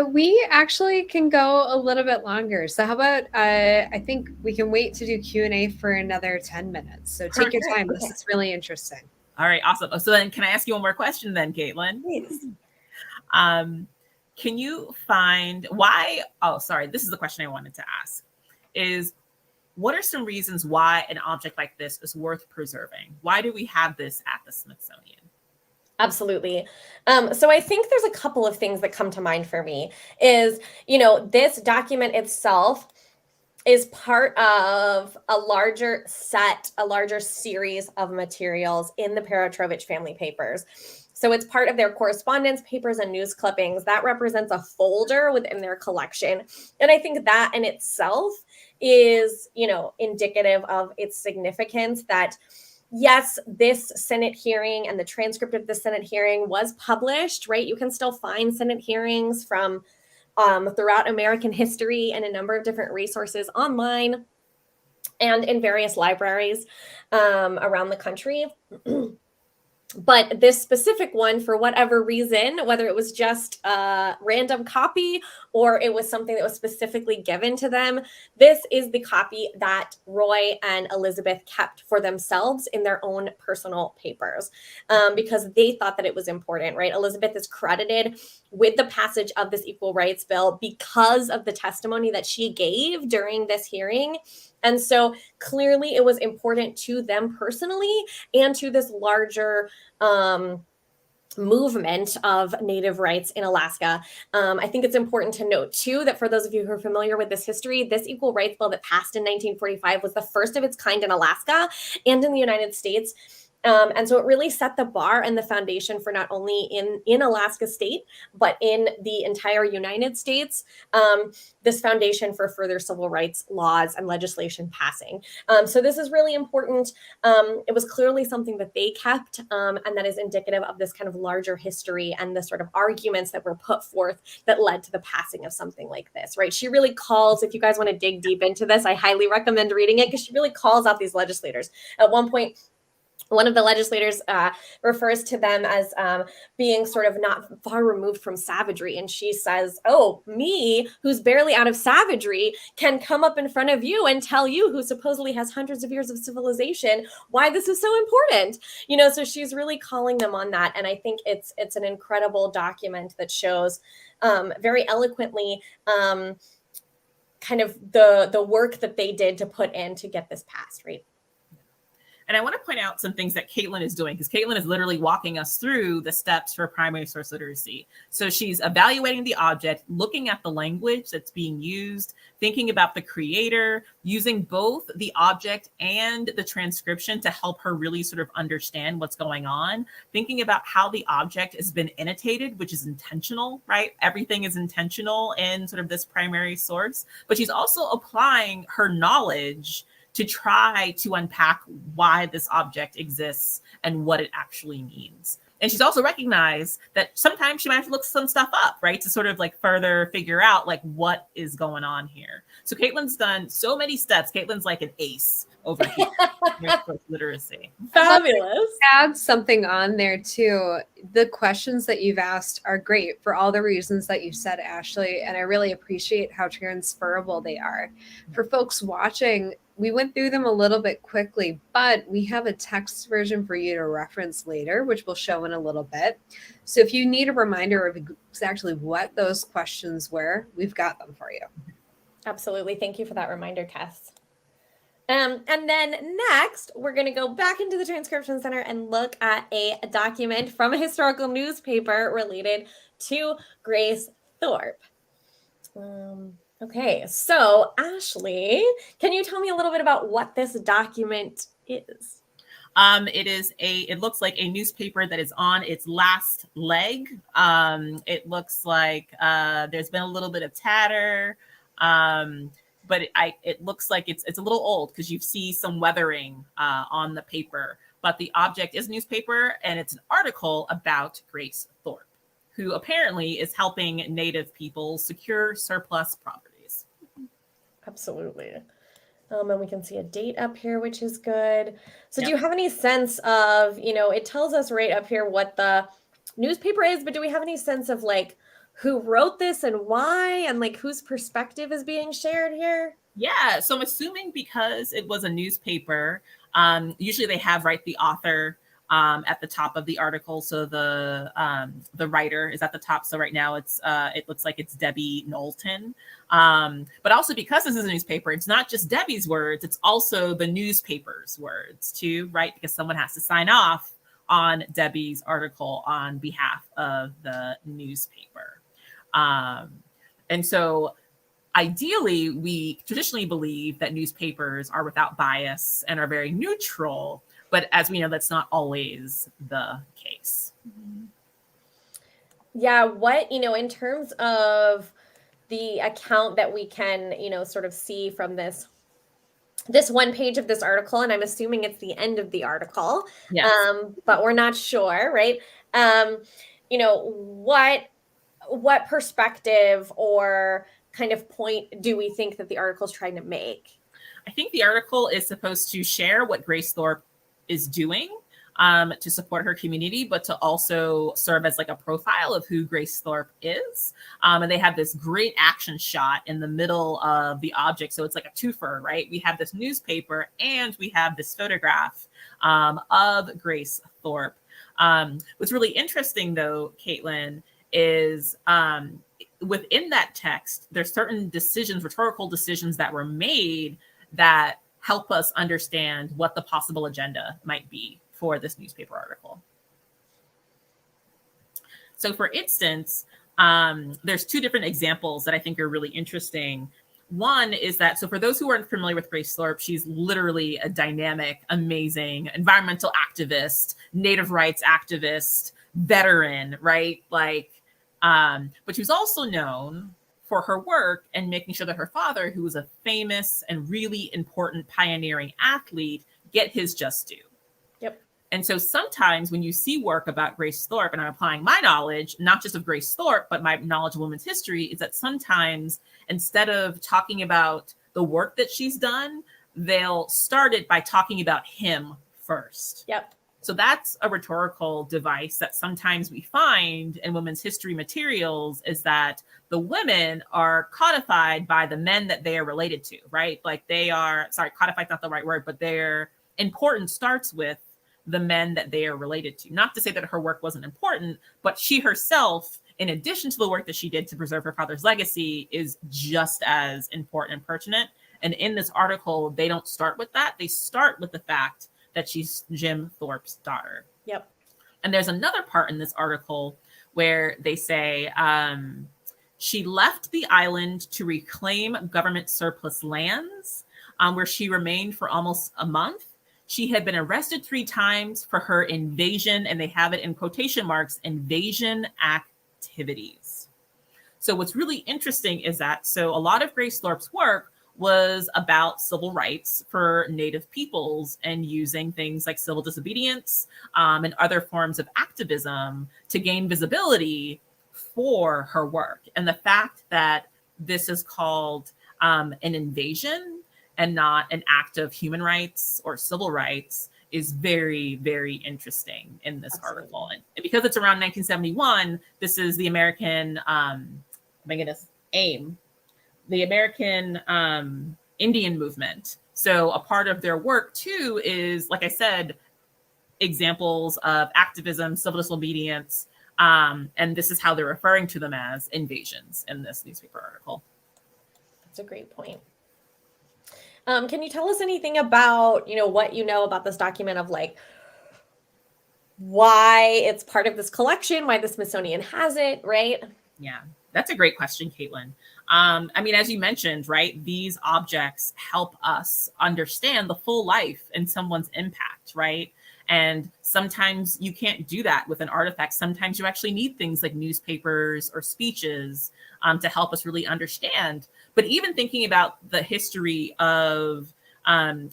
We actually can go a little bit longer. So how about, I think we can wait to do Q&A for another 10 minutes. So take your time. Okay. This is really interesting. All right, awesome. So then can I ask you one more question then, Caitlin? Please. Can you find why? Oh, sorry. This is the question I wanted to ask is what are some reasons why an object like this is worth preserving? Why do we have this at the Smithsonian? Absolutely. So I think there's a couple of things that come to mind for me is, this document itself is part of a larger series of materials in the Petrowitsch family papers. So it's part of their correspondence papers and news clippings. That represents a folder within their collection. And I think that in itself is, indicative of its significance that yes, this Senate hearing and the transcript of the Senate hearing was published, right? You can still find Senate hearings from throughout American history and a number of different resources online and in various libraries around the country. But this specific one, for whatever reason, whether it was just a random copy or it was something that was specifically given to them, this is the copy that Roy and Elizabeth kept for themselves in their own personal papers because they thought that it was important, right? Elizabeth is credited with the passage of this Equal Rights Bill because of the testimony that she gave during this hearing. And so clearly it was important to them personally and to this larger movement of Native rights in Alaska. I think it's important to note, too, that for those of you who are familiar with this history, this Equal Rights Bill that passed in 1945 was the first of its kind in Alaska and in the United States. And so it really set the bar and the foundation for not only in Alaska state, but in the entire United States, this foundation for further civil rights laws and legislation passing. So this is really important. It was clearly something that they kept, and that is indicative of this kind of larger history and the sort of arguments that were put forth that led to the passing of something like this, right? She really calls, if you guys want to dig deep into this, I highly recommend reading it because she really calls out these legislators. At one point, one of the legislators refers to them as being sort of not far removed from savagery. And she says, oh, me, who's barely out of savagery, can come up in front of you and tell you, who supposedly has hundreds of years of civilization, why this is so important. So she's really calling them on that. And I think it's an incredible document that shows very eloquently kind of the work that they did to put in to get this passed, right? And I want to point out some things that Caitlin is doing, because Caitlin is literally walking us through the steps for primary source literacy. So she's evaluating the object, looking at the language that's being used, thinking about the creator, using both the object and the transcription to help her really sort of understand what's going on, thinking about how the object has been annotated, which is intentional, right? Everything is intentional in sort of this primary source, but she's also applying her knowledge to try to unpack why this object exists and what it actually means. And she's also recognized that sometimes she might have to look some stuff up, right? To sort of like further figure out like what is going on here. So Caitlin's done so many steps. Caitlin's like an ace over here. Literacy. Fabulous. Add something on there too. The questions that you've asked are great for all the reasons that you said, Ashleigh, and I really appreciate how transferable they are. For folks watching, we went through them a little bit quickly, but we have a text version for you to reference later, which we'll show in a little bit. So if you need a reminder of exactly what those questions were, we've got them for you. Absolutely. Thank you for that reminder, Cass. And then next, we're going to go back into the Transcription Center and look at a document from a historical newspaper related to Grace Thorpe. Okay, so Ashleigh, can you tell me a little bit about what this document is? It looks like a newspaper that is on its last leg. It looks like there's been a little bit of tatter. But it looks like it's a little old because you see some weathering on the paper. But the object is newspaper, and it's an article about Grace Thorpe, who apparently is helping Native people secure surplus properties. Absolutely. And we can see a date up here, which is good. So do you have any sense of, it tells us right up here what the newspaper is, but do we have any sense of like who wrote this and why, and like whose perspective is being shared here? Yeah, so I'm assuming because it was a newspaper, usually they have, right, the author at the top of the article. So the writer is at the top. So right now it looks like it's Debbie Knowlton. But also because this is a newspaper, it's not just Debbie's words, it's also the newspaper's words too, right? Because someone has to sign off on Debbie's article on behalf of the newspaper. And so ideally, we traditionally believe that newspapers are without bias and are very neutral, but as we know, that's not always the case. Yeah, in terms of the account that we can, sort of see from this one page of this article, and I'm assuming it's the end of the article, Yes. but we're not sure, right? What perspective or kind of point do we think that the article is trying to make? I think the article is supposed to share what Grace Thorpe is doing to support her community, but to also serve as like a profile of who Grace Thorpe is. And they have this great action shot in the middle of the object. So it's like a twofer, right? We have this newspaper and we have this photograph of Grace Thorpe. What's really interesting though, Caitlin, is within that text, there's certain decisions, rhetorical decisions that were made that help us understand what the possible agenda might be for this newspaper article. So for instance, there's two different examples that I think are really interesting. One is that, so for those who aren't familiar with Grace Thorpe, she's literally a dynamic, amazing environmental activist, native rights activist, veteran, right? But she was also known for her work and making sure that her father, who was a famous and really important pioneering athlete, get his just due. Yep. And so sometimes when you see work about Grace Thorpe, and I'm applying my knowledge, not just of Grace Thorpe, but my knowledge of women's history, is that sometimes instead of talking about the work that she's done, they'll start it by talking about him first. Yep. So that's a rhetorical device that sometimes we find in women's history materials, is that the women are codified by the men that they are related to, right? Like they are, sorry, codified's not the right word, but their importance starts with the men that they are related to. Not to say that her work wasn't important, but she herself, in addition to the work that she did to preserve her father's legacy, is just as important and pertinent. And in this article, they don't start with that. They start with the fact that she's Jim Thorpe's daughter. Yep. And there's another part in this article where they say she left the island to reclaim government surplus lands, where she remained for almost a month. She had been arrested 3 times for her invasion, and they have it in quotation marks, invasion activities. So what's really interesting is that, so a lot of Grace Thorpe's work was about civil rights for Native peoples and using things like civil disobedience and other forms of activism to gain visibility for her work. And the fact that this is called an invasion and not an act of human rights or civil rights is very, very interesting in this article. And because it's around 1971, this is the American, AIM, the American Indian movement. So a part of their work too is, like I said, examples of activism, civil disobedience, and this is how they're referring to them as invasions in this newspaper article. That's a great point. Can you tell us anything about, what you know about this document, of like why it's part of this collection, why the Smithsonian has it, right? Yeah, that's a great question, Caitlin. As you mentioned, right, these objects help us understand the full life and someone's impact, right? And sometimes you can't do that with an artifact. Sometimes you actually need things like newspapers or speeches to help us really understand. But even thinking about the history of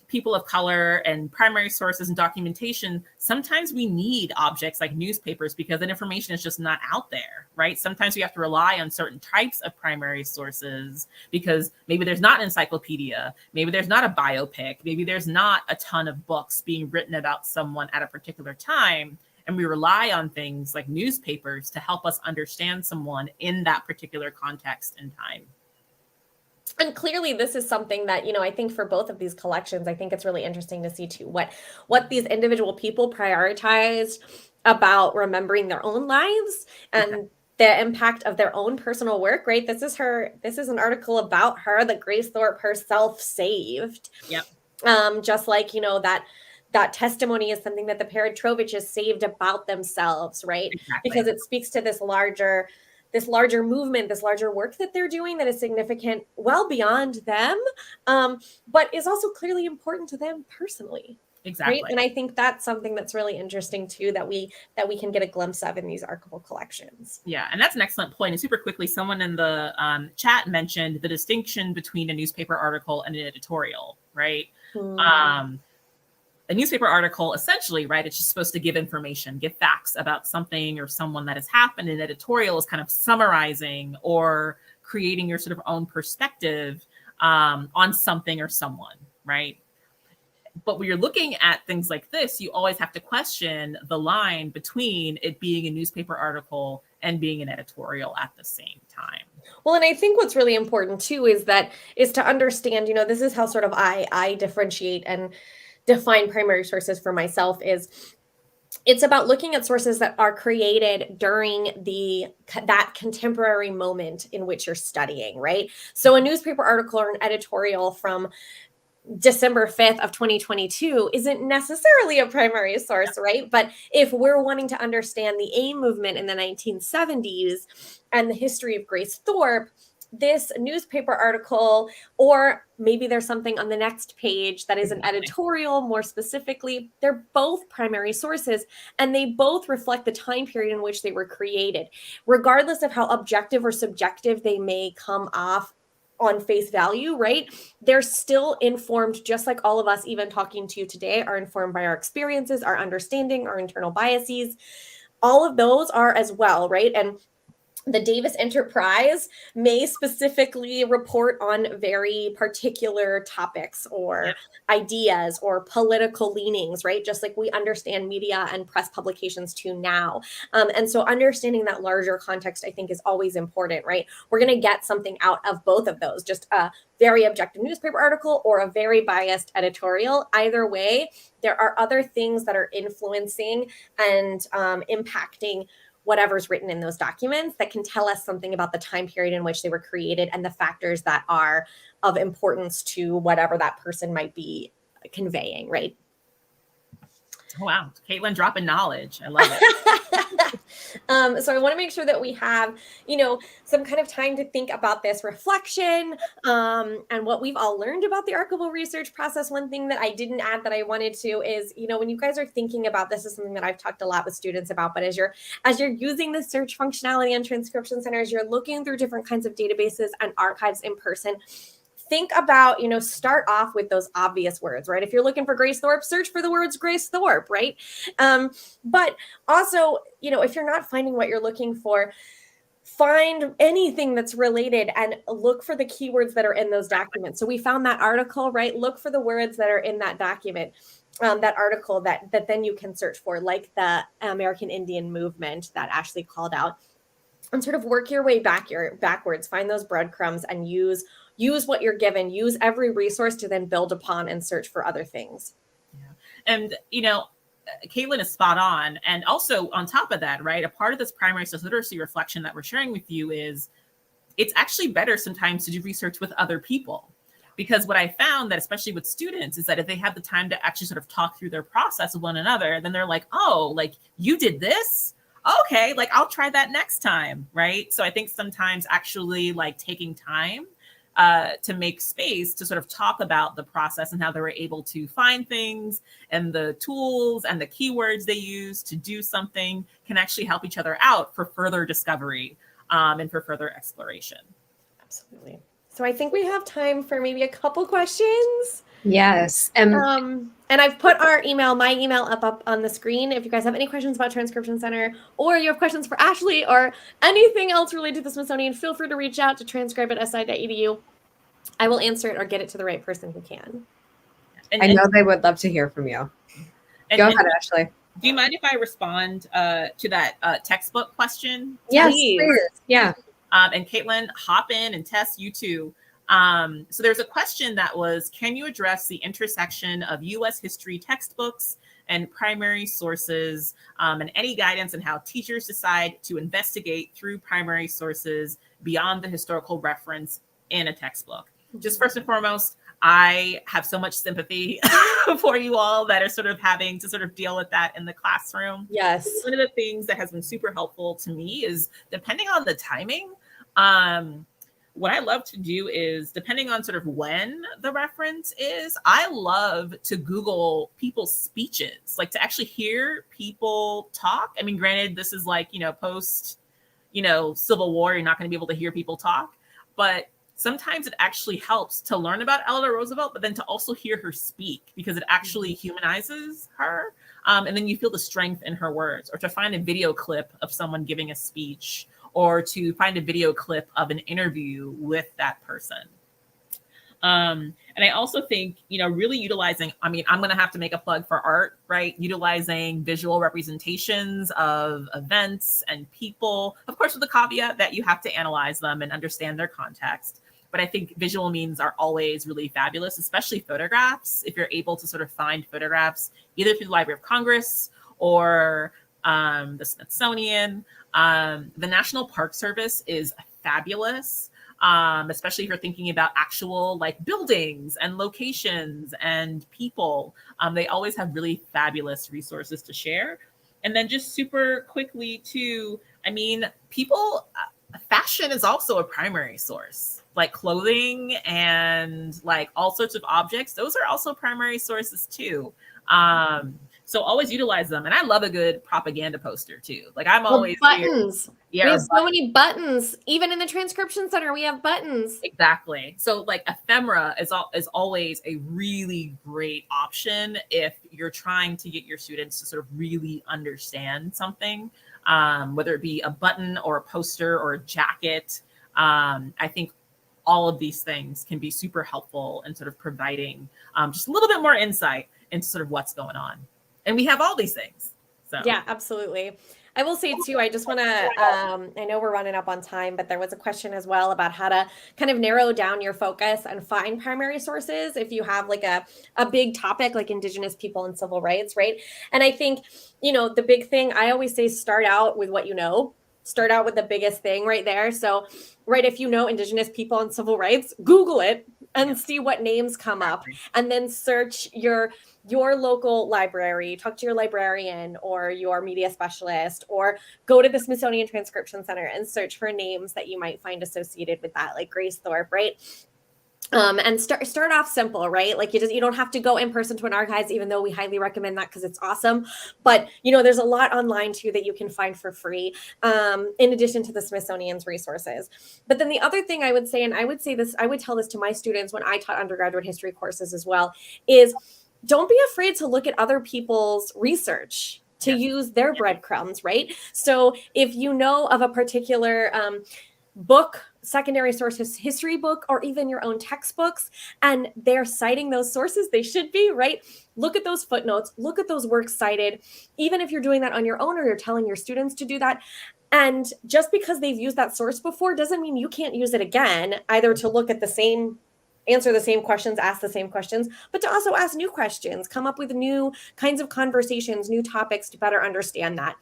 people of color and primary sources and documentation, sometimes we need objects like newspapers because that information is just not out there, right? Sometimes we have to rely on certain types of primary sources because maybe there's not an encyclopedia, maybe there's not a biopic, maybe there's not a ton of books being written about someone at a particular time. And we rely on things like newspapers to help us understand someone in that particular context and time. And clearly this is something that, I think for both of these collections, I think it's really interesting to see too what these individual people prioritized about remembering their own lives and the impact of their own personal work, right? This is an article about her that Grace Thorpe herself saved. Yep. Just like, that testimony is something that the Petroviches saved about themselves, right? Exactly. Because it speaks to this larger movement, this larger work that they're doing that is significant well beyond them, but is also clearly important to them personally. Exactly. Right. And I think that's something that's really interesting too, that we can get a glimpse of in these archival collections. Yeah, and that's an excellent point. And super quickly, someone in the chat mentioned the distinction between a newspaper article and an editorial, right? A newspaper article, essentially, right, it's just supposed to give information, give facts about something or someone that has happened. An editorial is kind of summarizing or creating your sort of own perspective on something or someone, right? But when you're looking at things like this, you always have to question the line between it being a newspaper article and being an editorial at the same time. Well, and I think what's really important too is to understand, this is how sort of I differentiate and define primary sources for myself. Is it's about looking at sources that are created during that contemporary moment in which you're studying, right? So a newspaper article or an editorial from December 5th of 2022 isn't necessarily a primary source, right? But if we're wanting to understand the AIM movement in the 1970s and the history of Grace Thorpe, this newspaper article, or maybe there's something on the next page that is an editorial more specifically, they're both primary sources, and they both reflect the time period in which they were created. Regardless of how objective or subjective they may come off on face value, right? They're still informed, just like all of us, even talking to you today, are informed by our experiences, our understanding, our internal biases. All of those are as well, right? And the Davis Enterprise may specifically report on very particular topics or ideas or political leanings, right? Just like we understand media and press publications too now. And so understanding that larger context, I think, is always important, right? We're going to get something out of both of those, just a very objective newspaper article or a very biased editorial. Either way, there are other things that are influencing and impacting whatever's written in those documents that can tell us something about the time period in which they were created and the factors that are of importance to whatever that person might be conveying, right? Oh, wow. Caitlin dropping knowledge. I love it. So I want to make sure that we have, some kind of time to think about this reflection and what we've all learned about the archival research process. One thing that I didn't add that I wanted to is, when you guys are thinking about this, is something that I've talked a lot with students about, but as you're using the search functionality on Transcription Center, as you're looking through different kinds of databases and archives in person, think about, start off with those obvious words, right? If you're looking for Grace Thorpe, search for the words Grace Thorpe, right? But also, if you're not finding what you're looking for, find anything that's related and look for the keywords that are in those documents. So we found that article, right? Look for the words that are in that document, that article that then you can search for, like the American Indian movement that Ashleigh called out, and sort of work your way backwards, find those breadcrumbs and use what you're given, use every resource to then build upon and search for other things. Yeah. And, Caitlin is spot on. And also on top of that, right, a part of this primary source literacy reflection that we're sharing with you is it's actually better sometimes to do research with other people. Because what I found that, especially with students, is that if they have the time to actually sort of talk through their process with one another, then they're like, oh, like you did this? Okay, like I'll try that next time, right? So I think sometimes actually like taking time to make space to sort of talk about the process and how they were able to find things and the tools and the keywords they use to do something can actually help each other out for further discovery and for further exploration. Absolutely. So I think we have time for maybe a couple questions. Yes. And I've put my email up on the screen. If you guys have any questions about Transcription Center, or you have questions for Ashleigh or anything else related to the Smithsonian, feel free to reach out to transcribe@si.edu. I will answer it or get it to the right person who can. I know they would love to hear from you. Go ahead, Ashleigh. Do you mind if I respond to that textbook question? Yes, please. Yeah. And Caitlin, hop in, and Tess, you too. So there's a question that was, can you address the intersection of U.S. history textbooks and primary sources, and any guidance on how teachers decide to investigate through primary sources beyond the historical reference in a textbook? Just first and foremost, I have so much sympathy for you all that are sort of having to sort of deal with that in the classroom. Yes. One of the things that has been super helpful to me is, depending on the timing, what I love to do is, depending on sort of when the reference is, I love to Google people's speeches, like to actually hear people talk. I mean, granted, this is like, post, Civil War, you're not going to be able to hear people talk, but sometimes it actually helps to learn about Eleanor Roosevelt, but then to also hear her speak, because it actually humanizes her. And then you feel the strength in her words, or to find a video clip of someone giving a speech, or to find a video clip of an interview with that person. And I also think, really utilizing, I'm going to have to make a plug for art, right? Utilizing visual representations of events and people, of course, with the caveat that you have to analyze them and understand their context. But I think visual means are always really fabulous, especially photographs. If you're able to sort of find photographs, either through the Library of Congress or the Smithsonian. The National Park Service is fabulous, especially if you're thinking about actual like buildings and locations and people. They always have really fabulous resources to share. And then just super quickly too, fashion is also a primary source, like clothing and like all sorts of objects. Those are also primary sources too. So always utilize them. And I love a good propaganda poster too. Like I'm always buttons. Yeah, we have so many buttons. Even in the transcription center, we have buttons. Exactly. So like ephemera is always a really great option if you're trying to get your students to sort of really understand something, whether it be a button or a poster or a jacket. I think all of these things can be super helpful in sort of providing just a little bit more insight into sort of what's going on. And we have all these things. So yeah, absolutely. I will say too, I just want to, I know we're running up on time, but there was a question as well about how to kind of narrow down your focus and find primary sources if you have like a big topic like Indigenous people and civil rights, right? And I think, the big thing I always say, start out with what you know. Start out with the biggest thing right there. So, right, if you know Indigenous people and civil rights, Google it and see what names come up, and then search your local library, talk to your librarian or your media specialist, or go to the Smithsonian Transcription Center and search for names that you might find associated with that, like Grace Thorpe, right? And start off simple, right? Like you don't have to go in person to an archives, even though we highly recommend that because it's awesome. But there's a lot online too that you can find for free, in addition to the Smithsonian's resources. But then the other thing I would say, and I would tell this to my students when I taught undergraduate history courses as well, is don't be afraid to look at other people's research to use their breadcrumbs, right? So if you know of a particular book, secondary sources, history book, or even your own textbooks, and they're citing those sources, they should be, right? Look at those footnotes, look at those works cited, even if you're doing that on your own or you're telling your students to do that. And just because they've used that source before doesn't mean you can't use it again, either to look at the same, answer the same questions, ask the same questions, but to also ask new questions, come up with new kinds of conversations, new topics to better understand that.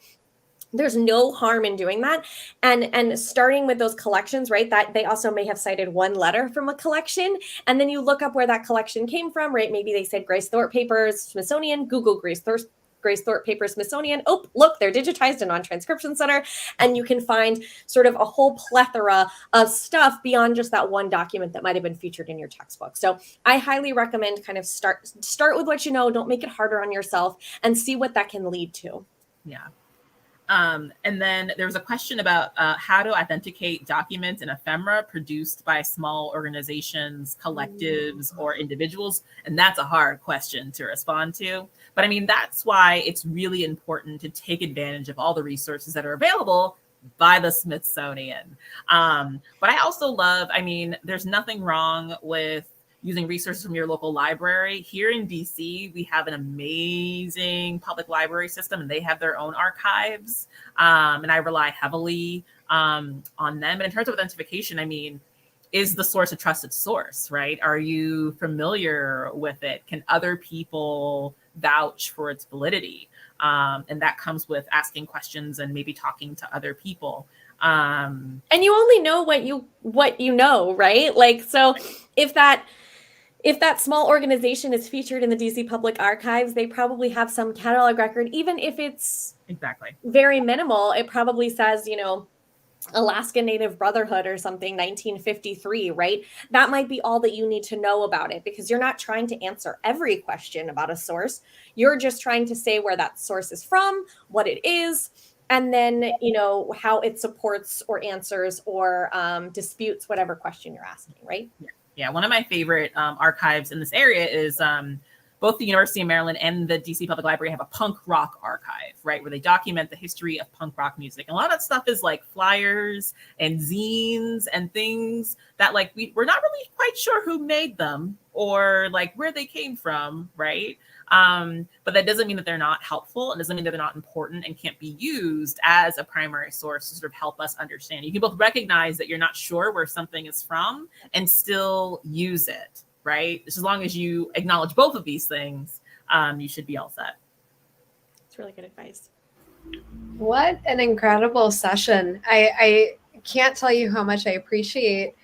There's no harm in doing that. And starting with those collections, right, that they also may have cited one letter from a collection. And then you look up where that collection came from, right? Maybe they said Grace Thorpe Papers, Smithsonian, Google Grace Thorpe Papers, Smithsonian. Oh, look, they're digitized and on Transcription Center. And you can find sort of a whole plethora of stuff beyond just that one document that might have been featured in your textbook. So I highly recommend kind of start with what you know, don't make it harder on yourself, and see what that can lead to. Yeah. And then there was a question about how to authenticate documents and ephemera produced by small organizations, collectives, or individuals. And that's a hard question to respond to. But that's why it's really important to take advantage of all the resources that are available by the Smithsonian. But I also love, there's nothing wrong with using resources from your local library. Here in DC, we have an amazing public library system, and they have their own archives. And I rely heavily on them. And in terms of authentication, is the source a trusted source, right? Are you familiar with it? Can other people vouch for its validity? And that comes with asking questions and maybe talking to other people. And you only know what you know, right? Like, so if that small organization is featured in the DC Public Archives, they probably have some catalog record, even if it's exactly very minimal. It probably says, you know, Alaska Native Brotherhood or something, 1953, right? That might be all that you need to know about it, because you're not trying to answer every question about a source. You're just trying to say where that source is from, what it is, and then, you know, how it supports or answers or disputes whatever question you're asking, right? Yeah, one of my favorite archives in this area is both the University of Maryland and the DC Public Library have a punk rock archive, right, where they document the history of punk rock music. And a lot of that stuff is like flyers and zines and things that like we're not really quite sure who made them or like where they came from, right? But that doesn't mean that they're not helpful. It doesn't mean that they're not important and can't be used as a primary source to sort of help us understand. You can both recognize that you're not sure where something is from and still use it, right? Just as long as you acknowledge both of these things, you should be all set. It's really good advice. What an incredible session. I can't tell you how much I appreciate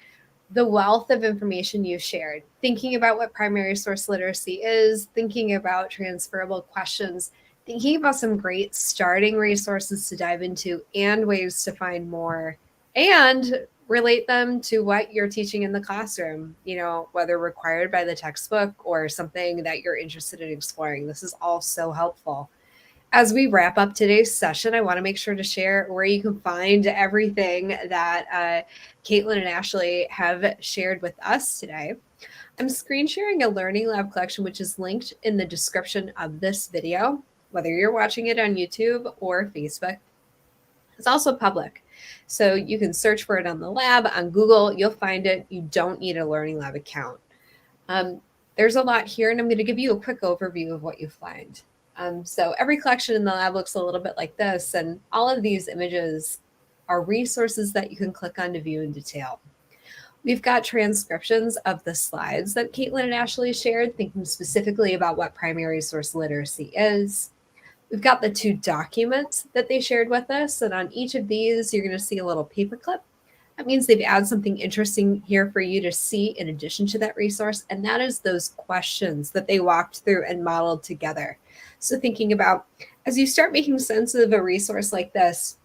the wealth of information you shared, thinking about what primary source literacy is, thinking about transferable questions, thinking about some great starting resources to dive into and ways to find more, and relate them to what you're teaching in the classroom, you know, whether required by the textbook or something that you're interested in exploring. This is all so helpful. As we wrap up today's session, I want to make sure to share where you can find everything that Caitlin and Ashleigh have shared with us today. I'm screen sharing a Learning Lab collection, which is linked in the description of this video, whether you're watching it on YouTube or Facebook. It's also public, so you can search for it on the lab, on Google. You'll find it. You don't need a Learning Lab account. There's a lot here, and I'm going to give you a quick overview of what you find. So every collection in the lab looks a little bit like this, and all of these images are resources that you can click on to view in detail. We've got transcriptions of the slides that Caitlin and Ashleigh shared, thinking specifically about what primary source literacy is. We've got the 2 documents that they shared with us, and on each of these, you're going to see a little paperclip. That means they've added something interesting here for you to see in addition to that resource, and that is those questions that they walked through and modeled together. So thinking about, as you start making sense of a resource like this,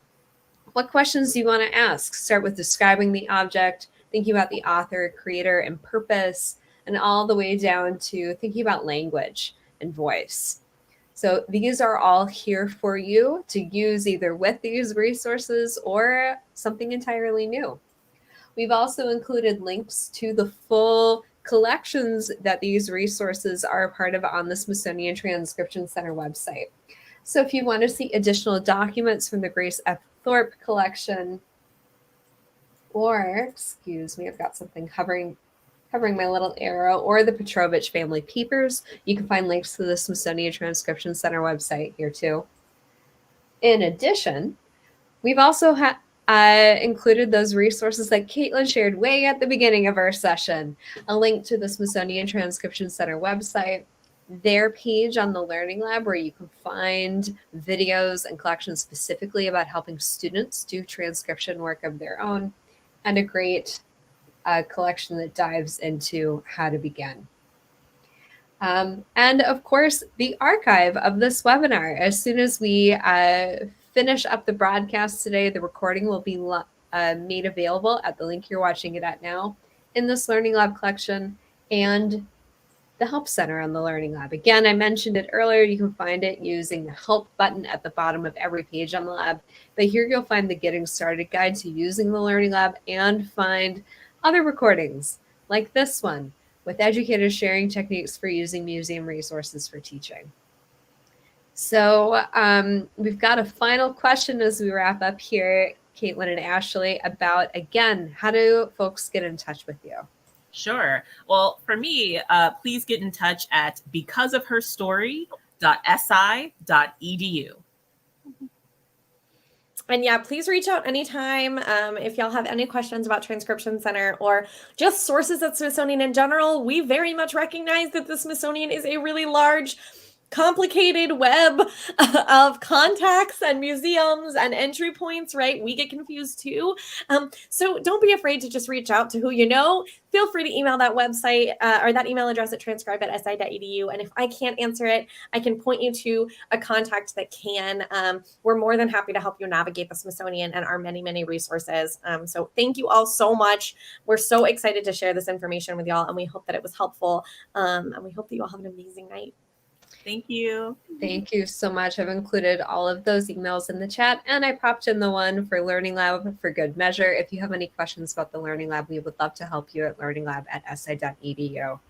what questions do you want to ask? Start with describing the object, thinking about the author, creator, and purpose, and all the way down to thinking about language and voice. So these are all here for you to use either with these resources or something entirely new. We've also included links to the full collections that these resources are a part of on the Smithsonian Transcription Center website. So if you want to see additional documents from the Grace F. Thorpe collection, or, excuse me, I've got something hovering my little arrow, or the Petrovich family papers, you can find links to the Smithsonian Transcription Center website here too. In addition, we've also included those resources that Caitlin shared way at the beginning of our session, a link to the Smithsonian Transcription Center website, their page on the Learning Lab where you can find videos and collections specifically about helping students do transcription work of their own, and a great collection that dives into how to begin. And of course, the archive of this webinar. As soon as we finish up the broadcast today, the recording will be made available at the link you're watching it at now in this Learning Lab collection and the Help Center on the Learning Lab. Again, I mentioned it earlier. You can find it using the Help button at the bottom of every page on the lab. But here you'll find the Getting Started guide to using the Learning Lab and find other recordings like this one with educators sharing techniques for using museum resources for teaching. So we've got a final question as we wrap up here, Caitlin and Ashleigh, about, again, how do folks get in touch with you? Sure. Well, for me, please get in touch at becauseofherstory.si.edu. And yeah, please reach out anytime if y'all have any questions about Transcription Center or just sources at Smithsonian in general. We very much recognize that the Smithsonian is a really large, complicated web of contacts and museums and entry points, right? We get confused too. So don't be afraid to just reach out to who you know. Feel free to email that website or that email address at transcribe@si.edu. And if I can't answer it, I can point you to a contact that can. We're more than happy to help you navigate the Smithsonian and our many, many resources. So thank you all so much. We're so excited to share this information with y'all, and we hope that it was helpful. And we hope that you all have an amazing night. Thank you. Thank you so much. I've included all of those emails in the chat, and I popped in the one for Learning Lab for good measure. If you have any questions about the Learning Lab, we would love to help you at learninglab@si.edu.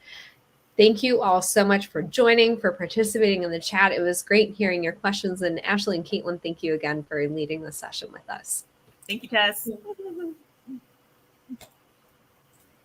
Thank you all so much for joining, for participating in the chat. It was great hearing your questions. And Ashleigh and Caitlin, thank you again for leading the session with us. Thank you, Tess.